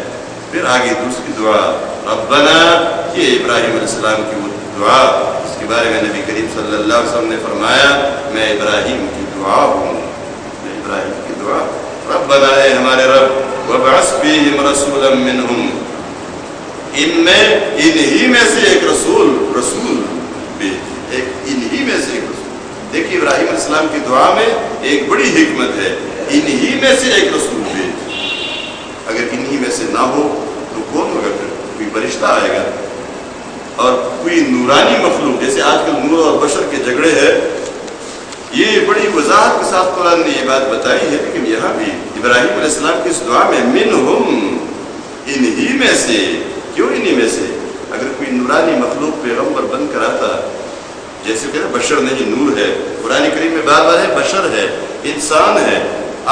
پھر آگے دوسری دعا, ربنا, یہ ابراہیم علیہ السلام کی وہ دعا اس کے بارے میں نبی کریم صلی اللہ علیہ وسلم نے فرمایا, میں ابراہیم کی دعا ہوں, میں ابراہیم کی دعا. ربنا, اے ہمارے رب, وابعث فیہم رسولا منہم, انہی میں سے ایک رسول بھی, انہی میں سے ایک رسول. دیکھیے ابراہیم علیہ السلام کی دعا میں ایک بڑی حکمت ہے, انہی میں سے ایک رسول بھی. اگر انہی میں سے نہ ہو تو کون ہوگا پھر؟ کوئی فرشتہ آئے گا اور کوئی نورانی مخلوق, جیسے آج کل نور اور بشر کے جھگڑے ہیں. یہ بڑی وضاحت کے ساتھ قرآن نے یہ بات بتائی ہے, لیکن یہاں بھی ابراہیم علیہ السلام کی اس دعا میں منہم, انہی میں سے. کیوں انہی میں سے؟ اگر کوئی نورانی مخلوق پیغمبر بن کر آتا, جیسے کہ بشر نہیں نور ہے, قرآن کریم میں بار بار ہے بشر ہے, انسان ہے.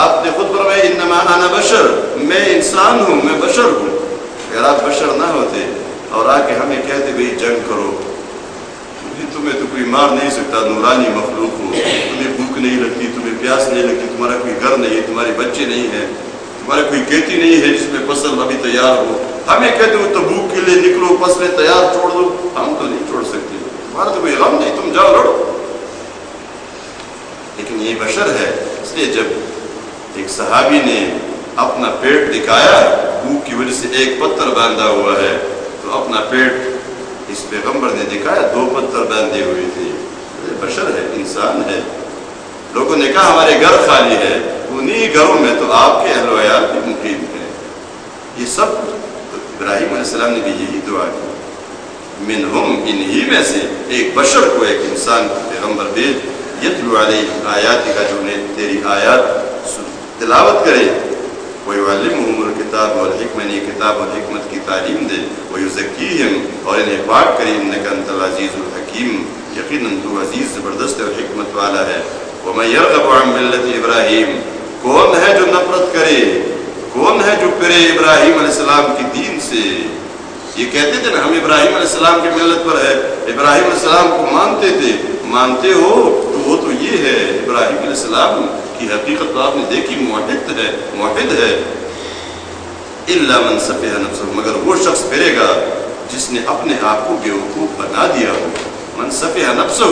آپ نے خود فرمایا انما انا بشر, میں انسان ہوں, میں بشر ہوں. اگر آپ بشر نہ ہوتے اور آ کے ہمیں کہتے بھئی جنگ کرو، تمہیں تو کوئی مار نہیں سکتا، نورانی مخلوق ہو، تمہیں بھوک نہیں لگتی، تمہیں پیاس نہیں لگتی، تمہارا کوئی گھر نہیں ہے، تمہارے بچے نہیں ہیں، تمہارے کوئی کھیتی نہیں ہے جس میں فصل ابھی تیار ہو، ہمیں کہتے ہو تبوک کے لیے نکلو، فصلیں تیار چھوڑ دو، ہم تو نہیں چھوڑ سکتے، تمہارا تو کوئی غم نہیں، تم جاؤ لڑو۔ لیکن یہ بشر ہے، اس لیے جب ایک صحابی نے اپنا پیٹ دکھایا، بھوک کی وجہ سے ایک پتھر باندھا ہوا ہے، تو اپنا پیٹ اس پیغمبر نے دکھایا، 2 پتھر باندھے ہوئے تھے۔ بشر ہے، انسان ہے۔ لوگوں نے کہا ہمارے گھر خالی ہے، انہی گھروں میں تو آپ کے اہل و عیال بھی مقیم ہیں۔ یہ سب ابراہیم علیہ السلام نے بھی یہی دعا کی، منہم، انہی میں سے ایک بشر کو، ایک انسان کو پیغمبر بھیج، یتلو علیہم آیاتک، جو انہیں تیری آیات تلاوت کرے، وَيُعَلِّمُهُمُ الْكِتَابَ وَالْحِكْمَةَ، یہ کتاب اور حکمت کی تعلیم دے، وَيُزَكِّيهِمْ، اور انہیں پاک کرے، إِنَّكَ أَنْتَ الْعَزِيزُ الْحَكِيمُ، یقیناً تو عزیز زبردست اور حکمت والا ہے۔ وَمَن يَرْغَبُ عَن مِّلَّةِ إِبْرَاهِيمَ، کون ہے جو نفرت کرے، کون ہے جو پھرے ابراہیم علیہ السلام کی دین سے؟ یہ کہتے تھے نا ہم ابراہیم علیہ السلام کی ملت پر ہے، ابراہیم علیہ السلام کو مانتے تھے، مانتے ہو تو وہ تو یہ ہے، ابراہیم علیہ السلام کی حقیقت تو آپ نے دیکھی، موحد ہے، موحد ہے۔ الا من سفہ نفسہ، مگر وہ شخص پھرے گا جس نے اپنے آپ کو بیوقوف بنا دیا ہو۔ من سفہ نفسہ،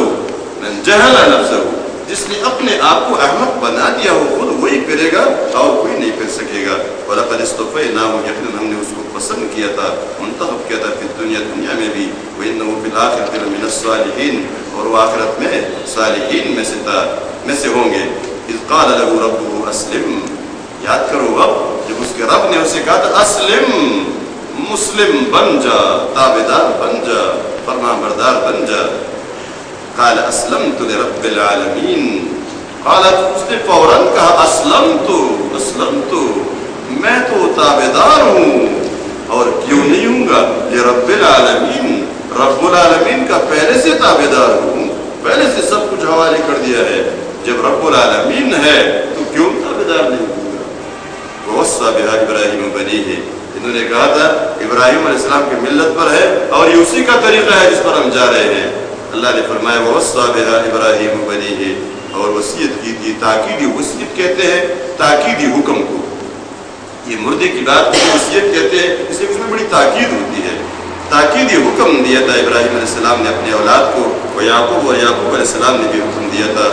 من جہل نفسہ، جس نے اپنے آپ کو احمق بنا دیا ہو، خود وہی پھرے گا اور کوئی نہیں پھر سکے گا۔ وَلَقَدِ اصْطَفَيْنَاهُ، یقیناً ہم نے اس کو پسند کیا تھا، منتخب کیا تھا، فی الدنیا، دنیا میں بھی، وَإِنَّهُ فِي الْآخِرَةِ لَمِنَ الصَّالِحِينَ، اور وہ آخرت میں صالحین میں سے ہوں گے۔ اذ قال له ربه اسلم، یاد کرو اب جب اس کے رب نے اسے کہا تھا اسلم، مسلم بن جا، تابعدار بن جا، فرمان بردار بن جا۔ قال اسلمت لرب العالمین، قالت، اس نے فوراً کہا اسلمت، میں تو تابعدار ہوں، اور کیوں نہیں ہوں گا، لرب العالمین، رب العالمین کا پہلے سے تابعدار ہوں، پہلے سے سب کچھ حوالے کر دیا ہے، جب رب العالمین ہے تو کیوں تابعدار نہیں ہوں گا۔ وَوَصَّى بِهَا إِبْرَاهِيمُ بَنِيهِ، انہوں نے کہا تھا ابراہیم علیہ السلام کی ملت پر ہے اور یہ اسی کا طریقہ ہے جس پر ہم جا رہے ہیں۔ اللہ نے فرمایا وَوَصَّى بِهَا إِبْرَاهِيمُ بَنِيهِ، اور وصیت کی تھی، تاکیدی وصیت کہتے ہیں تاکیدی حکم کو، یہ مردے کی بات کو وصیت کہتے ہیں، اس لیے اس میں بڑی تاکید ہوتی ہے۔ تاکیدی حکم دیا تھا ابراہیم علیہ السلام نے اپنے اولاد کو، اور یعقوب علیہ السلام نے بھی حکم دیا تھا،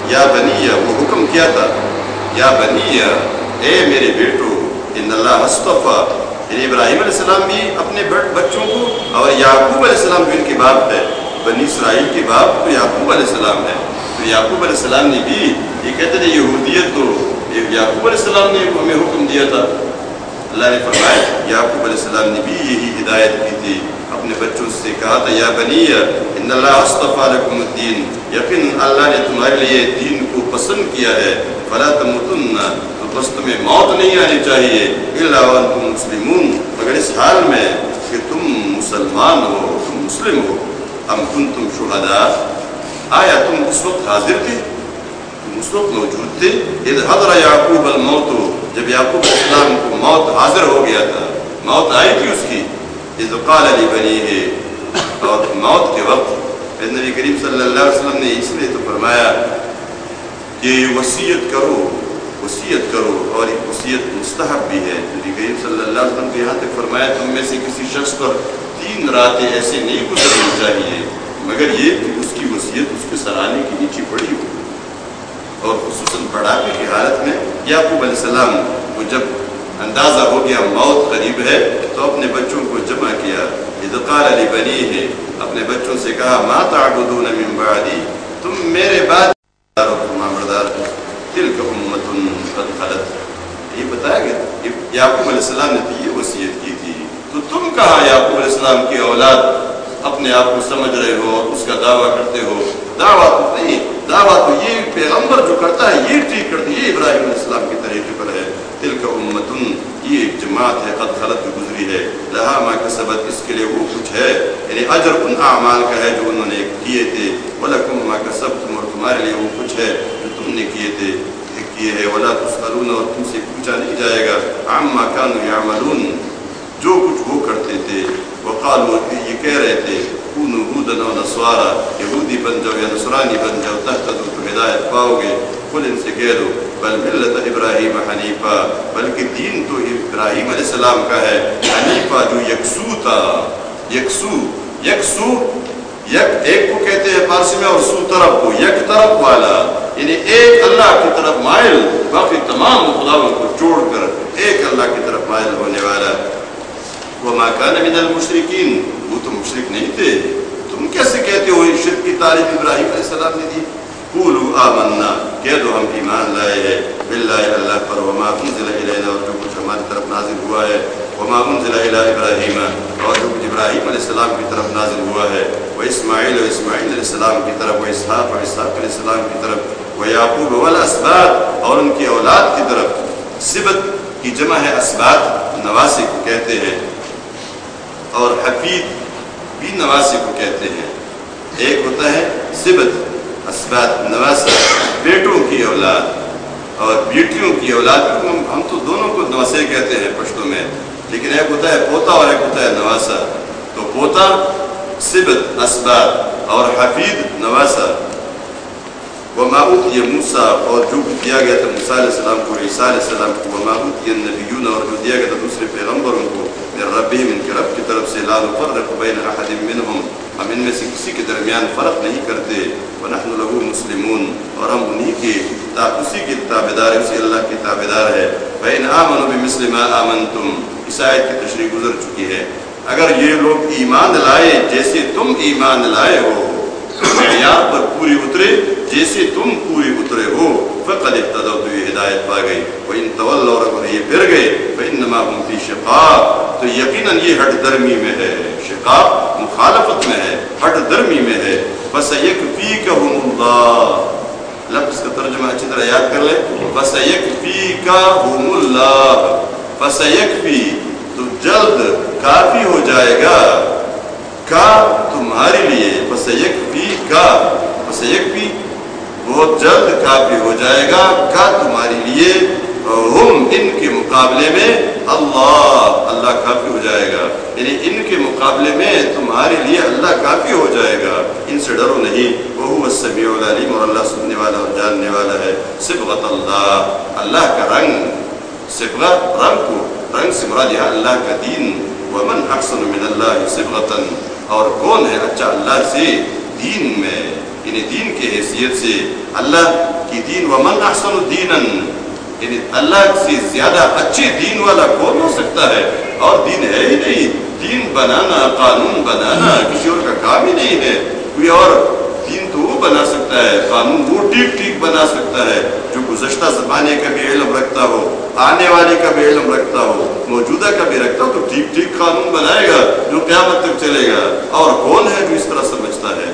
یا بنی، وہ حکم کیا تھا، یا بنی، اے میرے بیٹو، ان اللہ اصطفیٰ، یعنی ابراہیم علیہ السلام بھی اپنے بچوں کو، اور یعقوب علیہ السلام بھی ان کے باپ ہے، بنی اسرائیل کے باپ تو یعقوب علیہ السلام ہے، تو یعقوب علیہ السلام نے بھی یہ کہتے ہیں یہودیت تو یعقوب علیہ السلام نے ہمیں حکم دیا تھا۔ اللہ نے فرمایا یعقوب علیہ السلام نے بھی یہی ہدایت کی تھی، اپنے بچوں سے کہا تھا یا بنی ان اللہ اصطفیٰ لکم الدین، یقین اللہ نے تمہارے لیے دین کو پسند کیا ہے، فلا تموتن، تو بس تمہیں موت نہیں آنی چاہیے، الا وانتم مسلمون، مگر اس حال میں کہ تم مسلمان ہو، تم مسلم ہو۔ ام کنتم شہداء، آیا تم اس وقت حاضر تھے، تم اس وقت موجود تھے، اذ حضر یعقوب الموت، جب یعقوب علیہ السلام کو موت حاضر ہو گیا تھا، موت آئی تھی اس کی، اذ قال لبنیہ، اور موت کے وقت نبی کریم صلی اللہ علیہ وسلم نے اس لیے تو فرمایا کہ وصیت کرو، وصیت کرو، اور ایک وصیت مستحب بھی ہے۔ نبی کریم صلی اللہ علیہ وسلم کو یہاں تک فرمایا تم میں سے کسی شخص پر 3 راتیں ایسے نہیں گزرنی چاہیے مگر یہ کہ اس کی وصیت اس کے سرانے کے نیچے پڑی ہو، اور خصوصاً بڑھاپے کی حالت میں یعقوب علیہ السلام کو جب اندازہ ہو گیا موت قریب ہے تو اپنے بچوں کو جمع کیا، اذ قال لبنیہ، اپنے بچوں سے کہا ما تعبدون من بعدی، تم میرے بعد فرمانبردار، تلک امۃ قد خلت، یہ بتایا گیا یعقوب علیہ السلام نے تو یہ وصیت کی تھی، تو تم کہاں یعقوب علیہ السلام کی اولاد اپنے آپ کو سمجھ رہے ہو اور اس کا دعویٰ کرتے ہو؟ دعویٰ تو نہیں، دعویٰ تو یہ پیغمبر جو کرتا ہے یہ ٹھیک کرتی ہے، یہ ابراہیم علیہ السلام کے طریقے پر ہے۔ تلک امۃ، یہ ایک جماعت ہے، قد خلت گزری ہے، لہا ما کسبت، اس کے لیے وہ کچھ ہے، یعنی اجر ان اعمال کا ہے جو انہوں نے کیے تھے، ولکم ما کسبتم، اور تمہارے لیے وہ کچھ ہے جو تم نے کیے ہے، ولا تسألون، اور تم سے پوچھا نہیں جائے گا، عما کانوا یعملون، جو کچھ وہ کرتے تھے وقالوا یہ کہہ رہے تھے کونوا ہودن و نصارا یہودی بن جاؤ یا نصرانی بن جاؤ تہتدوا تو ہدایت پاؤ گے قل ان سے کہہ دو بل ملت ابراہیم حنیفا بلکہ دین تو ابراہیم علیہ السلام کا ہے حنیفا جو یکسو تھا یکسو ایک کو کہتے ہیں فارسی میں اور سو طرف کو یک طرف والا یعنی ایک اللہ کی طرف مائل باقی تمام خداؤں کو چھوڑ کر ایک اللہ کی طرف مائل ہونے والا وما كان من المشرکین وہ تو مشرک نہیں تھے تم کیسے کہتے ہو یہ شرک کی تعریف ابراہیم علیہ السلام نے دی قولوا آمنا کہہ دو ہم ایمان لائے ہیں باللہ اللہ پر وما انزل الینا اور جو کچھ ہماری طرف نازل ہوا ہے وما انزل الی ابراہیم اور جو کچھ ابراہیم علیہ السلام کی طرف نازل ہوا ہے واسماعیل علیہ السلام کی طرف واسحاق علیہ السلام کی طرف ویعقوب والاسباط اور ان کی اولاد کی طرف سبت کی جمع ہے اسباط نواسی کو کہتے ہیں اور حفید بھی نواسی کو کہتے ہیں ایک ہوتا ہے سبت اسباط نواسی بیٹوں کی اولاد اور بیٹیوں کی اولاد ہم تو دونوں کو نواسے کہتے ہیں پشتوں میں لیکن ایک ہوتا ہے پوتا اور ایک ہوتا ہے نواسا تو پوتا سبت اسباط اور حفید نواسا وما اوتی موسیٰ اور جو دیا گیا تھا موسیٰ علیہ السلام کو عیسیٰ علیہ السلام کو وما اوتی النبیون اور جو دیا گیا تھا دوسرے پیغمبروں کو من ربہم ان کے رب کی طرف سے لا نفرق بین احد منہم ہم ان میں سے کسی کے درمیان فرق نہیں کرتے ونحن له مسلمون اور ہم اسی کی تابعدار ہے اسی اللہ کی تابعدار ہے فإن آمنوا بمثل ما آمنتم اس آیت کی تشریح گزر چکی ہے اگر یہ لوگ ایمان لائے جیسے تم ایمان لائے ہو معیار پر پوری اترے جیسے تم پوری اترے ہو فقد اهتدوا تو یہ ہدایت پا گئی وإن تولوا اور اگر یہ پھر گئے فإنما هم في شقاق تو یقیناً یہ ہٹ درمی میں ہے شقاق مخالفت میں ہے ہٹ درمی میں ہے فسيكفيكهم الله لفظ کا ترجمہ اچھی طرح یاد کر لیں فسيكفيكهم الله فسيكفي تو جلد کافی ہو جائے گا کا تمہارے لیے فسيكفي بہت جلد کافی ہو جائے گا کا تمہارے لیے ہم ان کے مقابلے میں اللہ کافی ہو جائے گا یعنی ان کے مقابلے میں تمہارے لیے اللہ کافی ہو جائے گا ان سے ڈرو نہیں وہو السمیع العلیم اور اللہ سننے والا اور جاننے والا ہے صبغۃ اللہ کا رنگ صبغت رنگ سے مراد یہاں اللہ کا دین ومن احسن من اللہ صبغۃ اور کون ہے اچھا اللہ سے دین میں یعنی دین کی حیثیت سے اللہ کی دین ومن احسن دینا یعنی اللہ سے زیادہ اچھے دین والا کون ہو سکتا ہے اور دین ہے ہی نہیں دین بنانا قانون بنانا کسی اور کا کام ہی نہیں ہے کوئی اور دین تو وہ بنا سکتا ہے قانون وہ ٹھیک بنا سکتا ہے جو گزشتہ زمانے کا بھی علم رکھتا ہو آنے والے کا بھی علم رکھتا ہو موجودہ کا بھی رکھتا ہو تو ٹھیک قانون بنائے گا جو قیامت تک چلے گا اور کون ہے جو اس طرح سمجھتا ہے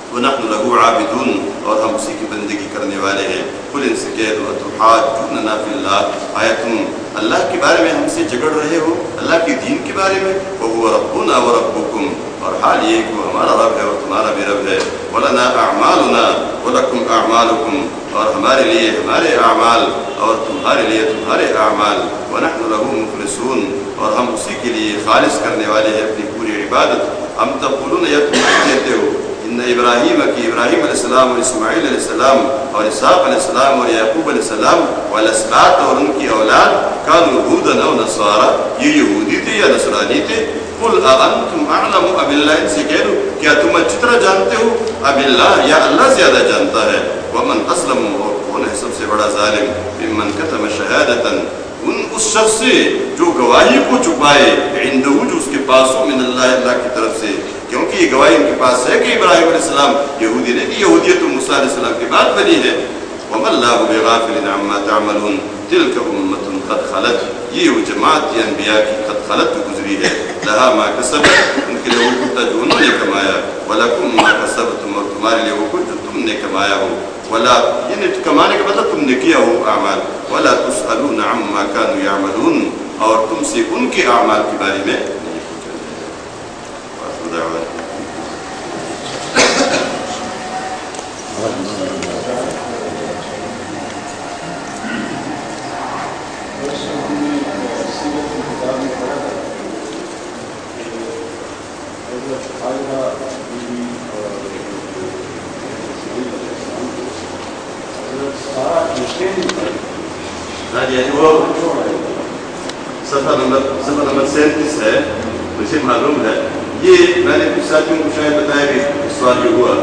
وَنَحْنُ لَهُ عَابِدُونَ اور ہم اسی کی بندگی کرنے والے ہیں قُلْ ان سے کہہ دو تُحَاجُّونَنَا فِي اللَّهِ آیا تم اللہ کے بارے میں ہم سے جھگڑ رہے ہو اللہ کے دین کے بارے میں وَهُوَ رَبُّنَا وَرَبُّكُمْ اور حال یہ کہ وہ ہمارا رب ہے اور تمہارا بھی رب ہے وَلَنَا أَعْمَالُنَا وَلَكُمْ أَعْمَالُكُمْ اور ہمارے لیے ہمارے اعمال اور تمہارے لیے تمہارے اعمال وَنَحْنُ لَهُ مُخْلِصُونَ اور ہم اسی کے لیے خالص کرنے والے ہیں اپنی پوری عبادت ہم تقولون یا تم کہتے ہو ان ابراہیم علیہ السلام اور اسماعیل علیہ السلام اور اسحاق علیہ السلام اور یعقوب علیہ السلام والاسباط اور ان کی اولاد کانوا ہودن و نصارا یہ یہودی تھے یا نصرانی تھے قل اانتم اعلم ام اللہ ان سے کہہ دو کیا تم اچھی طرح جانتے ہو ام اللہ یا اللہ زیادہ جانتا ہے ومن اسلم اور کون ہے سب سے بڑا ظالم ممن کتم شہادتا اس شخص سے جو گواہی کو چھپائے عندہ جو اس کے پاس ہو من اللہ کی طرف سے کیونکہ یہ گواہی ان کے پاس ہے کہ ابراہیم علیہ السلام یہودی نے کہ یہودیت تو موسیٰ علیہ السلام کے بعد بنی ہے وَمَا اللَّهُ بِغَافِلٍ عَمَّا تَعْمَلُونَ تِلْكَ أُمَّةٌ قَدْ خَلَتْ یہ وہ جماعت یہ انبیاء کی قد خلت گزری ہے لہا ما کسبت ان کے لیے وہ کچھ جو انہوں نے کمایا وَلَكُمْ مَا كَسَبْتُمْ اور تمہارے لیے وہ کچھ جو تم نے کمایا ہو ولا یعنی کمانے کا مطلب تم نے کیا ہو اعمال ولا تسألون عما كانوا يعملون اور تم سے ان کے اعمال کے بارے میں نہیں پوچھا جائے گا کتاب میں پڑھا ہاں جی وہ صفحہ نمبر 37 ہے، مجھے معلوم ہے. یہ میں نے کچھ ساتھیوں کو شاید بتایا کہ سوال یہ ہوا.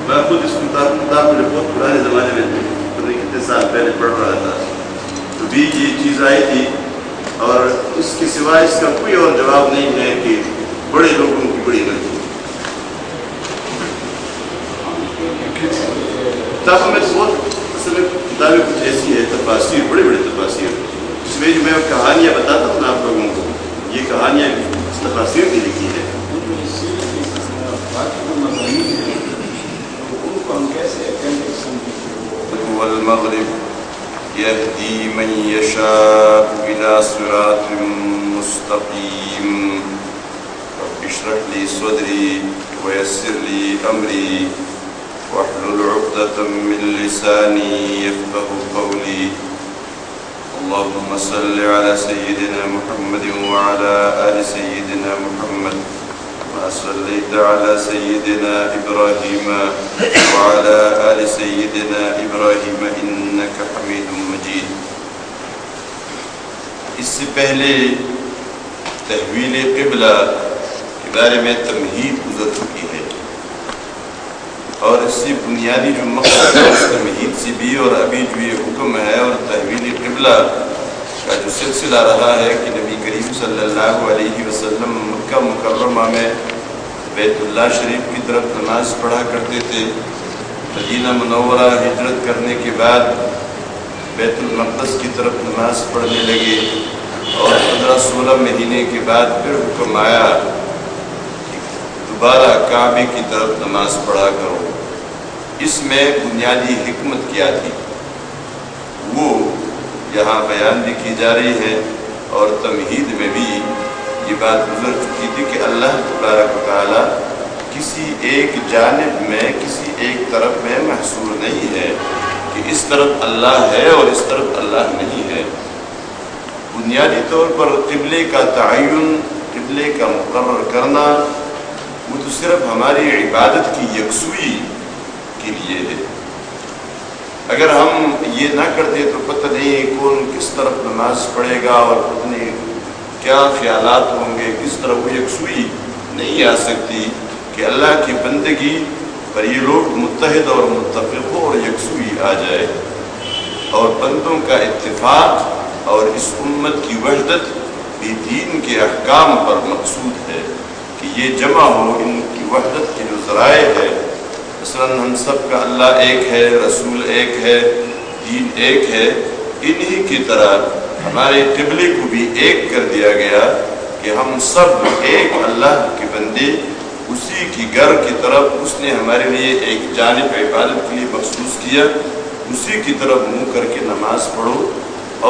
میں خود اس کتاب میں بہت پرانے زمانے میں پتہ نہیں کتنے سال پہلے پڑھ رہا تھا، تو بھی یہ چیز آئی تھی، اور اس کے سوائے اس کا کوئی اور جواب نہیں ہے کہ بڑے لوگوں کی بڑی غلطی. کتابوں میں بہت اصل میں کتابیں کچھ ایسی ہے، تفاسیر، بڑے بڑے تفاسیر، جس میں جو میں کہانیاں بتاتا تھا نا آپ لوگوں کو، یہ کہانیاں تفاسیر کی لکھی ہے. والمغرب يهدي من يشاء إلى صراط مستقيم رب اشرح لي صدري ويسر لي أمري واحلل عقدة من لساني يفقهوا قولي. اللهم صل على سيدنا محمد وعلى آل سيدنا محمد كما صليت على سيدنا إبراهيم وعلى آل سيدنا إبراهيم إنك حميد مجيد. اس سے پہلے تحویل قبلہ کے بارے میں تمہید گزر چکی ہے، اور اس سے بنیادی جو مقصد ہے تمہید سے بھی، اور ابھی جو یہ حکم ہے اور تحویل قبلہ کا جو سلسلہ رہا ہے کہ نبی کریم صلی اللہ علیہ وسلم مکہ مکرمہ میں بیت اللہ شریف کی طرف نماز پڑھا کرتے تھے. مدینہ منورہ ہجرت کرنے کے بعد بیت المقدس کی طرف نماز پڑھنے لگے، اور 15-16 مہینے کے بعد پھر حکم آیا کہ دوبارہ کعبے کی طرف نماز پڑھا کرو. اس میں بنیادی حکمت کیا تھی وہ یہاں بیان بھی کی جا رہی ہے، اور تمہید میں بھی یہ بات گزر چکی تھی کہ اللہ تبارک و تعالی کسی ایک جانب میں، کسی ایک طرف میں محصور نہیں ہے کہ اس طرف اللہ ہے اور اس طرف اللہ نہیں ہے. بنیادی طور پر قبلے کا تعین، قبلے کا مقرر کرنا، وہ تو صرف ہماری عبادت کی یکسوئی کے لیے ہے. اگر ہم یہ نہ کرتے تو پتہ نہیں کون کس طرف نماز پڑھے گا، اور پتہ نہیں کیا خیالات ہوں گے، کس طرح وہ یکسوئی نہیں آ سکتی کہ اللہ کی بندگی پر یہ لوگ متحد اور متفق ہو اور یکسوئی آ جائے. اور بندوں کا اتفاق اور اس امت کی وحدت بھی دین کے احکام پر مقصود ہے کہ یہ جمع ہو. ان کی وحدت کے جو ذرائع ہے، مثلا ہم سب کا اللہ ایک ہے، رسول ایک ہے، دین ایک ہے، انہی کی طرح ہمارے قبلے کو بھی ایک کر دیا گیا کہ ہم سب ایک اللہ کے بندے، اسی کی گھر کی طرف اس نے ہمارے لیے ایک جانب عبادت کے لیے مخصوص کیا، اسی کی طرف منہ کر کے نماز پڑھو،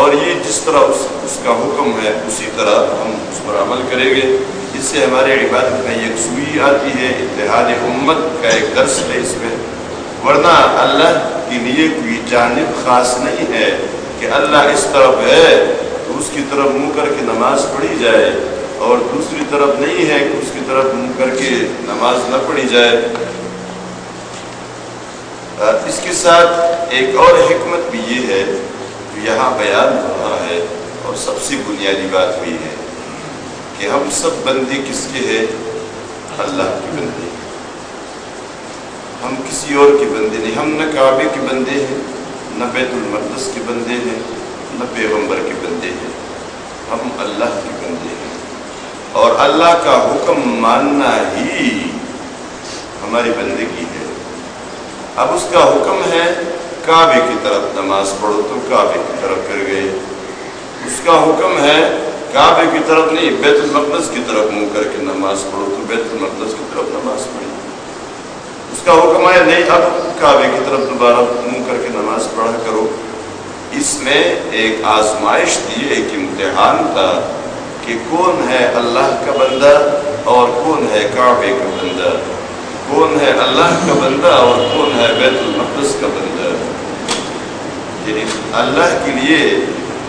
اور یہ جس طرح اس کا حکم ہے اسی طرح ہم اس پر عمل کریں گے. اس سے ہمارے عبادت میں یکسوئی آتی ہے، اتحاد امت کا ایک درس ہے اس میں. ورنہ اللہ کے لیے کوئی جانب خاص نہیں ہے کہ اللہ اس طرف ہے تو اس کی طرف منہ کر کے نماز پڑھی جائے، اور دوسری طرف نہیں ہے کہ اس کی طرف منہ کر کے نماز نہ پڑھی جائے. اس کے ساتھ ایک اور حکمت بھی یہ ہے جو یہاں بیان ہو رہا ہے، اور سب سے بنیادی بات بھی ہے کہ ہم سب بندے کس کے ہیں؟ اللہ کے بندے. ہم کسی اور کے بندے نہیں. ہم نہ کعبے کے بندے ہیں، نہ بیت المقدس کے بندے ہیں، نہ پیغمبر کے بندے ہیں. ہم اللہ کے بندے ہیں، اور اللہ کا حکم ماننا ہی ہماری بندگی ہے. اب اس کا حکم ہے کعبے کی طرف نماز پڑھو تو کعبے کی طرف کر گئے. اس کا حکم ہے کعبے کی طرف نہیں، بیت المقدس کی طرف منہ کر کے نماز پڑھو تو بیت المقدس کی طرف نماز پڑھی. اس کا حکم ہے نہیں، اب کعبے کی طرف دوبارہ منہ کر کے نماز پڑھا کرو. اس میں ایک آزمائش تھی، ایک امتحان تھا کہ کون ہے اللہ کا بندہ اور کون ہے کعبے کا بندہ، کون ہے اللہ کا بندہ اور کون ہے بیت المقدس کا بندہ. یعنی اللہ کے لیے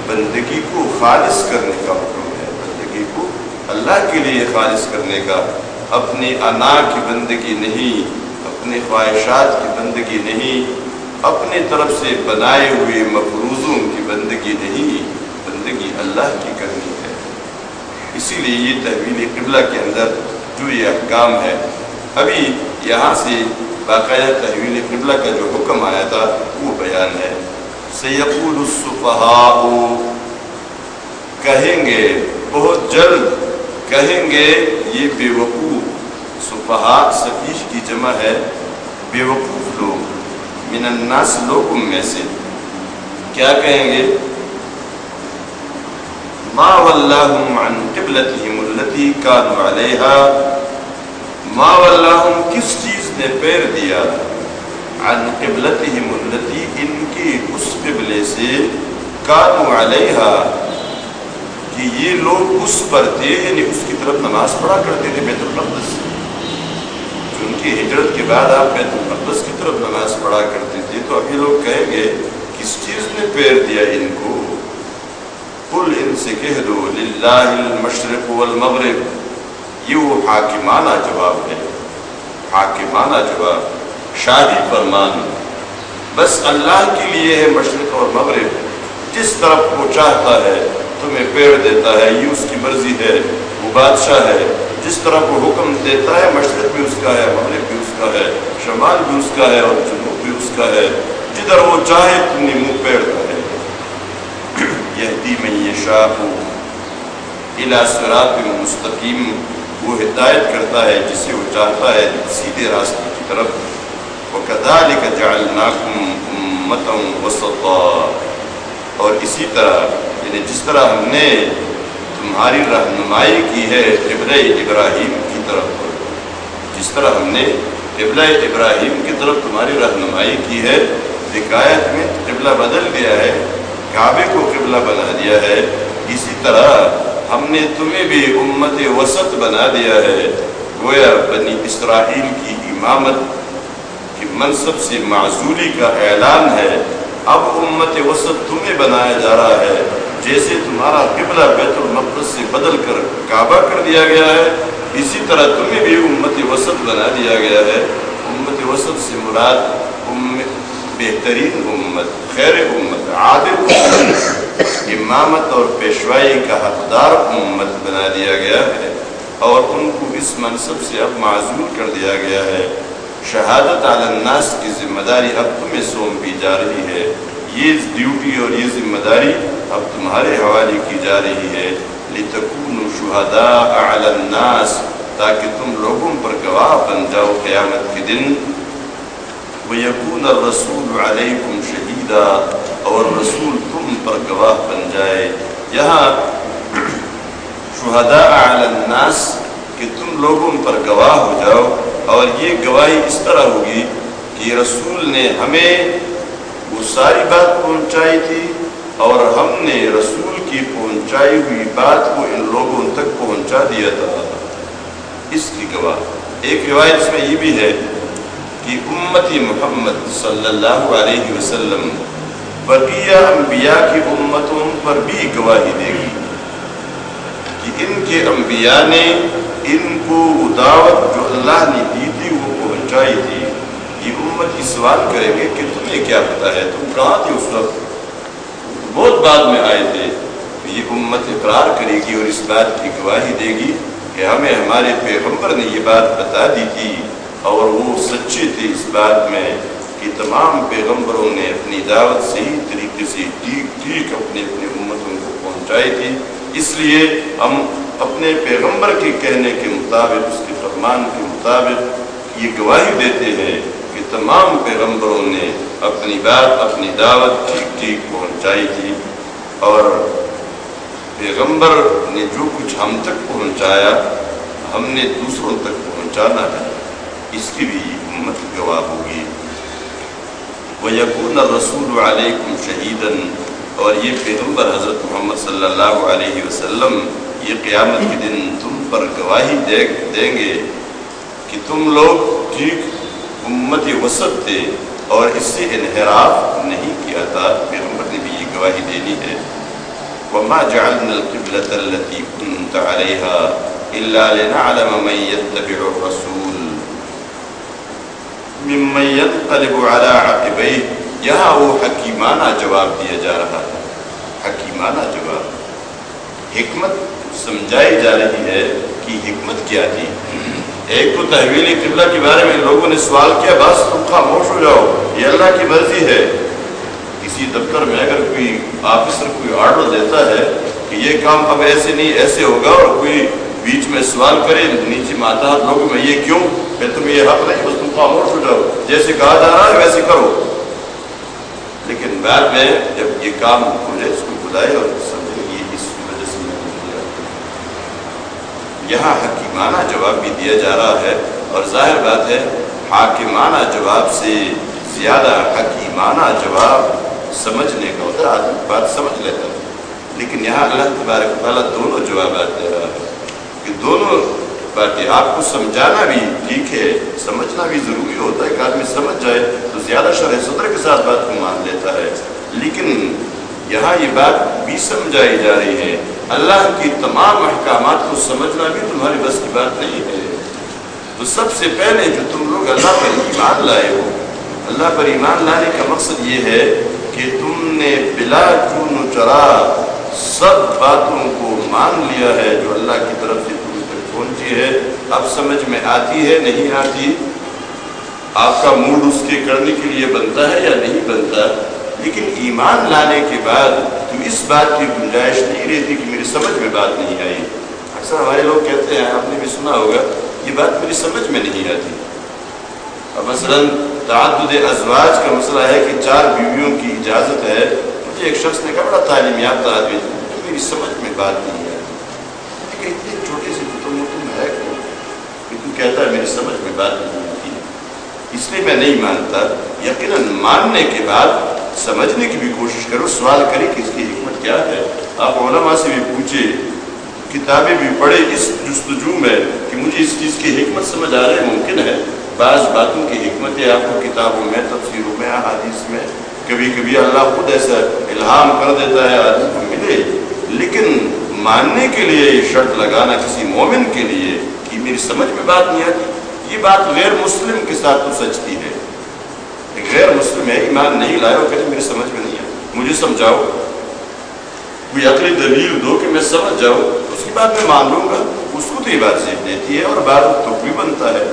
بندگی کو خالص کرنے کا حکم ہے، بندگی کو اللہ کے لیے خالص کرنے کا. اپنی انا کی بندگی نہیں، اپنی خواہشات کی بندگی نہیں، اپنی طرف سے بنائے ہوئے مفروضوں کی بندگی لیے یہ تحویل قبلہ کے اندر جو یہ احکام ہے، ابھی یہاں سے باقاعدہ تحویل قبلہ کا جو حکم آیا تھا وہ بیان ہے۔ سیقول السفہاء، کہیں گے بہت جلد کہیں گے یہ بے وقوف، سفہاء سفیہ کی جمع ہے بے وقوف لوگ، من الناس لوگوں میں سے، کیا کہیں گے؟ ما ولاہم عن قبلتہم التی کانوا علیہا، ما ولاہم کس چیز نے پیر دیا، عن قبلتہم التی ان کی اس قبلے سے، کانوا علیہا کہ یہ لوگ اس پر تھے، یعنی اس کی طرف نماز پڑھا کرتے تھے بیت المقدس سے، ان کی ہجرت کے بعد آپ بیت المقدس کی طرف نماز پڑھا کرتے تھے، تو اب یہ لوگ کہیں گے کس چیز نے پیر دیا ان کو؟ قل ان سے کہہ دو للہ المشرق والمغرب، یہ وہ حاکمانہ جواب ہے، حاکمانہ جواب، شاہی فرمان، بس اللہ کے لیے ہے مشرق اور مغرب، جس طرف وہ چاہتا ہے تمہیں پیر دیتا ہے، یہ اس کی مرضی ہے، وہ بادشاہ ہے، جس طرح وہ حکم دیتا ہے، مشرق بھی اس کا ہے، مغرب بھی اس کا ہے، شمال بھی اس کا ہے اور جنوب بھی اس کا ہے، جدھر وہ چاہے تم نے منہ پھیرتا ہے۔ یہدی من یشاء الی صراط مستقیم، وہ ہدایت کرتا ہے جسے وہ چاہتا ہے سیدھے راستے کی طرف۔ وَكَذَلِكَ جَعَلْنَاكُمْ أُمَّةً وَسَطًا، اور اسی طرح یعنی جس طرح ہم نے تمہاری رہنمائی کی ہے قبلہ ابراہیم کی طرف، جس طرح ہم نے قبلہ ابراہیم کی طرف تمہاری رہنمائی کی ہے، حکایت میں قبلہ بدل دیا ہے، کعبے کو قبلہ بنا دیا ہے، اسی طرح ہم نے تمہیں بھی امت وسط بنا دیا ہے، گویا بنی اسرائیل کی امامت کی منصب سے معزولی کا اعلان ہے، اب امت وسط تمہیں بنایا جا رہا ہے، جیسے تمہارا قبلہ بیت المقدس سے بدل کر کعبہ کر دیا گیا ہے، اسی طرح تمہیں بھی امت وسط بنا دیا گیا ہے۔ امت وسط سے مراد بہترین امت، خیر امت، عادل امت، امامت اور پیشوائی کا حقدار امت بنا دیا گیا ہے، اور ان کو اس منصب سے اب معزول کر دیا گیا ہے۔ شہادت علی الناس کی ذمہ داری اب تمہیں سونپی جا رہی ہے، یہ ڈیوٹی اور یہ ذمہ داری اب تمہارے حوالے کی جا رہی ہے۔ لِتَكُونُوا شُهَدَاءَ عَلَى النَّاسِ، تاکہ تم لوگوں پر گواہ بن جاؤ قیامت کے دن۔ وَيَكُونَ الرَّسُولُ عَلَيْكُمْ شَهِيدًا، اور رسول تم پر گواہ بن جائے۔ یہاں شہداء علی الناس کہ تم لوگوں پر گواہ ہو جاؤ، اور یہ گواہی اس طرح ہوگی کہ رسول نے ہمیں وہ ساری بات پہنچائی تھی، اور ہم نے رسول کی پہنچائی ہوئی بات کو ان لوگوں تک پہنچا دیا تھا، اس کی گواہ۔ ایک روایت اس میں یہ بھی ہے کہ امتی محمد صلی اللہ علیہ وسلم بقیہ انبیاء کی امتوں پر بھی گواہی دے گی کہ ان کے انبیاء نے ان کو وہ دعوت جو اللہ نے دی تھی وہ پہنچائی تھی۔ یہ امت یہ سوال کریں گے کہ تمہیں کیا پتا ہے، تم کہاں تھے اس وقت، بہت بعد میں آئے تھے۔ یہ امت اقرار کرے گی اور اس بات کی گواہی دے گی کہ ہمیں ہمارے پیغمبر نے یہ بات بتا دی تھی، اور وہ سچے تھے اس بات میں کہ تمام پیغمبروں نے اپنی دعوت صحیح طریقے سے ٹھیک اپنے امتوں کو پہنچائی تھی، اس لیے ہم اپنے پیغمبر کے کہنے کے مطابق، اس کے فرمان کے مطابق یہ گواہی دیتے ہیں کہ تمام پیغمبروں نے اپنی بات، اپنی دعوت ٹھیک پہنچائی تھی، اور پیغمبر نے جو کچھ ہم تک پہنچایا ہم نے دوسروں تک پہنچانا ہے، اس کی بھی امت گواہ ہوگی۔ وَيَكُونَ الرَّسُولُ عَلَيْكُمْ شَهِيدًا، اور یہ پیغمبر حضرت محمد صلی اللہ علیہ وسلم یہ قیامت کے دن تم پر گواہی دیں گے کہ تم لوگ ٹھیک امت وسط تھے اور اس سے انحراف نہیں کیا تھا، پیغمبر نے بھی یہ گواہی دینی ہے۔ وَمَا جَعَلْنَا الْقِبْلَةَ الَّتِي كُنْتَ عَلَيْهَا إِلَّا لِنَعْلَمَ مَن يَتَّبِعُ الرَّسُولَ مِمَّن يَنقَلِبُ عَلَى عَقِبَيْهِ، یہاں وہ حکیمانہ جواب دیا جا رہا ہے، حکیمانہ جواب، حکمت سمجھائی جا رہی ہے کہ حکمت کیا تھی۔ ایک تو تحویل قبلہ کے بارے میں لوگوں نے سوال کیا، بس تم خاموش ہو جاؤ، یہ اللہ کی مرضی ہے۔ کسی دفتر میں اگر کوئی آفیسر کوئی آرڈر دیتا ہے کہ یہ کام اب ایسے نہیں ایسے ہوگا، اور کوئی بیچ میں سوال کرے نیچے ماتحت لوگوں میں یہ کیوں، کہ تم یہ حق نہیں، بس تم خاموش ہو جاؤ، جیسے کہا جا رہا ہے ویسے کرو۔ لیکن بعد میں جب یہ کام کھلے اس کو بلائے اور سمجھے یہ اس وجہ سے نہیں کیا۔ یہاں حکیمانہ جواب بھی دیا جا رہا ہے، اور ظاہر بات ہے حاکمانہ جواب سے زیادہ حکیمانہ جواب سمجھنے کا ہوتا ہے، آدمی بات سمجھ لیتا ہے۔ لیکن یہاں اللہ تبارک و تعالیٰ دونوں جوابات دے رہا ہے کہ دونوں باتیں آپ کو سمجھانا بھی ٹھیک ہے، سمجھنا بھی ضروری ہوتا ہے کہ آدمی سمجھ جائے تو زیادہ شرح صدر کے ساتھ بات کو مان لیتا ہے۔ لیکن یہاں یہ بات بھی سمجھائی جا رہی ہے، اللہ کی تمام احکامات کو سمجھنا بھی تمہاری بس کی بات نہیں ہے۔ تو سب سے پہلے جو تم لوگ اللہ پر ایمان لائے ہو، اللہ پر ایمان لانے کا مقصد یہ ہے کہ تم نے بلا چون و چرا سب باتوں کو مان لیا ہے جو اللہ کی طرف سے تم تک پہنچی ہے۔ اب سمجھ میں آتی ہے نہیں آتی، آپ کا موڈ اس کے کرنے کے لیے بنتا ہے یا نہیں بنتا، لیکن ایمان لانے کے بعد تو اس بات کی گنجائش نہیں رہتی کہ میری سمجھ میں بات نہیں آئی۔ اکثر ہمارے لوگ کہتے ہیں، آپ نے بھی سنا ہوگا، یہ بات میری سمجھ میں نہیں آتی۔ اب مثلاً تعدد ازواج کا مسئلہ ہے کہ 4 بیویوں کی اجازت ہے، مجھے ایک شخص نے کہا بڑا تعلیم یافتہ آدمی، میری سمجھ میں بات نہیں آتی۔ کہ اتنے چھوٹے سے تم ہے کہ تو کہتا ہے میری سمجھ میں بات نہیں آتی، اس لیے میں نہیں مانتا۔ یقیناً ماننے کے بعد سمجھنے کی بھی کوشش کرو، سوال کرے کہ اس کی حکمت کیا ہے۔ آپ علماء سے بھی پوچھے، کتابیں بھی پڑھے اس جستجو میں کہ مجھے اس چیز کی حکمت سمجھ آ رہے۔ ممکن ہے بعض باتوں کی حکمتیں آپ کو کتابوں میں، تفسیروں میں، احادیث میں کبھی کبھی اللہ خود ایسا الہام کر دیتا ہے آدمی کو ملے، لیکن ماننے کے لیے یہ شرط لگانا کسی مومن کے لیے کہ میری سمجھ میں بات نہیں آتی، یہ بات غیر مسلم کے ساتھ تو سچتی ہے۔ ایک غیر مسلم ہے، ایمان نہیں لائے، وہ کہتے میری سمجھ میں نہیں آتی، مجھے سمجھاؤ، کوئی عقلی دلیل دو کہ میں سمجھ جاؤں، اس کی بات میں مان لوں گا، اس کو تو یہ بات سیکھ دیتی ہے اور بات تو بھی بنتا ہے۔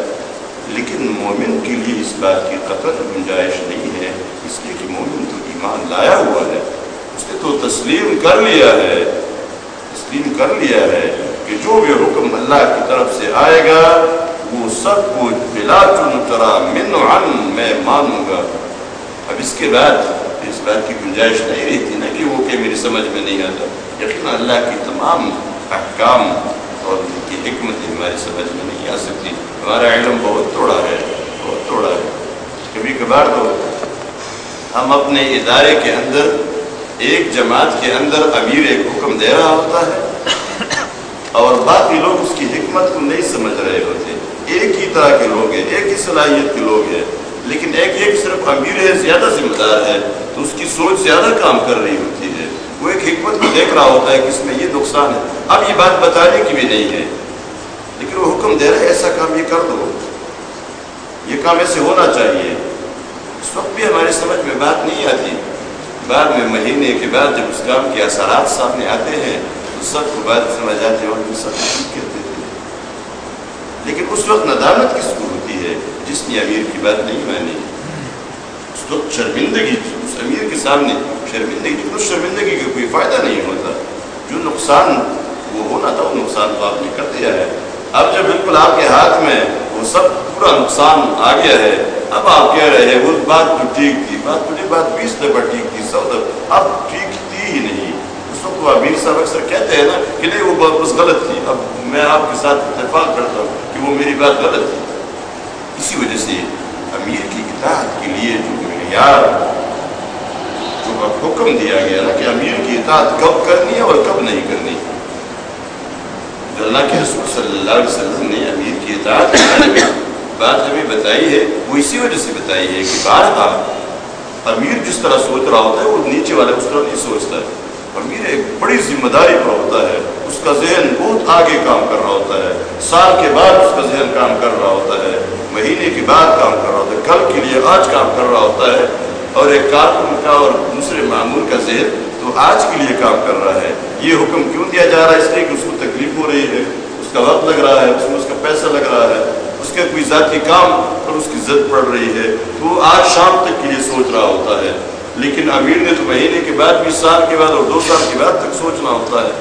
لیکن مومن کے لیے اس بات کی قطعاً گنجائش نہیں ہے، اس لیے کہ مومن تو ایمان لایا ہوا ہے، اس نے تو تسلیم کر لیا ہے کہ جو بھی حکم اللہ کی طرف سے آئے گا وہ سب کچھ بلا چن چرا من عن میں مانوں گا۔ اب اس کے بعد اس بات کی گنجائش نہیں رہتی نا کہ وہ کہ میری سمجھ میں نہیں آتا۔ یقیناً اللہ کی تمام احکام اور ان کی حکمت ہماری سمجھ میں نہیں آ سکتی، ہمارا علم بہت تھوڑا ہے، بہت تھوڑا ہے۔ کبھی کبھار تو ہم اپنے ادارے کے اندر، ایک جماعت کے اندر امیر ایک حکم دے رہا ہوتا ہے اور باقی لوگ اس کی حکمت کو نہیں سمجھ رہے ہوتے، ایک ہی طرح کے لوگ ہیں، ایک ہی صلاحیت کے لوگ ہیں، لیکن ایک صرف امیر ہے، زیادہ ذمہ دار ہے، تو اس کی سوچ زیادہ کام کر رہی ہوتی ہے، وہ ایک حکمت کو دیکھ رہا ہوتا ہے کہ اس میں یہ نقصان ہے، اب یہ بات بتانے کی بھی نہیں ہے، لیکن وہ حکم دے رہے ایسا کام یہ کر دو، یہ کام ایسے ہونا چاہیے۔ اس وقت بھی ہماری سمجھ میں بات نہیں آتی، بعد میں مہینے کے بعد جب اس کام کے اثرات سامنے آتے ہیں تو سب کو بات سمجھ آتی ہے اور سب ٹھیک کہتے تھے، لیکن اس وقت ندامت کس کو ہوتی ہے؟ جس نے امیر کی بات نہیں مانی، اس وقت شرمندگی، اس امیر کے سامنے شرمندگی، لیکن اس شرمندگی کا کوئی فائدہ نہیں ہوتا، جو نقصان وہ ہونا تھا وہ نقصان تو آپ نے کر دیا ہے۔ اب جب بالکل آپ کے ہاتھ میں وہ سب پورا نقصان آ گیا ہے، اب آپ کہہ رہے ہیں وہ بات تو ٹھیک تھی، بات مجھے بات 20 دفعہ ٹھیک تھی، 100 دفعہ اب ٹھیک تھی ہی نہیں۔ اس وقت وہ امیر صاحب اکثر کہتے ہیں نا کہ نہیں وہ بات بس غلط تھی، اب میں آپ کے ساتھ اتفاق کرتا ہوں کہ وہ میری بات غلط تھی۔ اسی وجہ سے امیر کی اطاعت کے لیے جو معیار، جو حکم دیا گیا نا کہ امیر کی اطاعت کب کرنی ہے اور کب نہیں کرنی، جو اللہ کے رسول صلی اللہ علیہ وسلم نے امیر کی اطاعت کی بات ہمیں بتائی ہے، وہ اسی وجہ سے بتائی ہے کہ بارہا امیر جس طرح سوچ رہا ہوتا ہے وہ نیچے والے اس طرح نہیں سوچتا ہے۔ امیر ایک بڑی ذمہ داری پر ہوتا ہے، اس کا ذہن بہت آگے کام کر رہا ہوتا ہے، سال کے بعد اس کا ذہن کام کر رہا ہوتا ہے، مہینے کے بعد کام کر رہا ہوتا ہے، کل کے لیے آج کام کر رہا ہوتا ہے، اور ایک کارکن کا اور دوسرے معمول کا ذہن تو آج کے لیے کام کر رہا ہے. یہ حکم کیوں دیا جا رہا ہے؟ اس لیے کہ اس کو تکلیف ہو رہی ہے، اس کا وقت لگ رہا ہے، اس میں اس کا پیسہ لگ رہا ہے، اس کا کوئی ذاتی کام اور اس کی ضد پڑ رہی ہے، تو وہ آج شام تک کے لیے سوچ رہا ہوتا ہے. لیکن امیر نے تو مہینے کے بعد، 20 سال کے بعد اور 2 سال کے بعد تک سوچنا ہوتا ہے.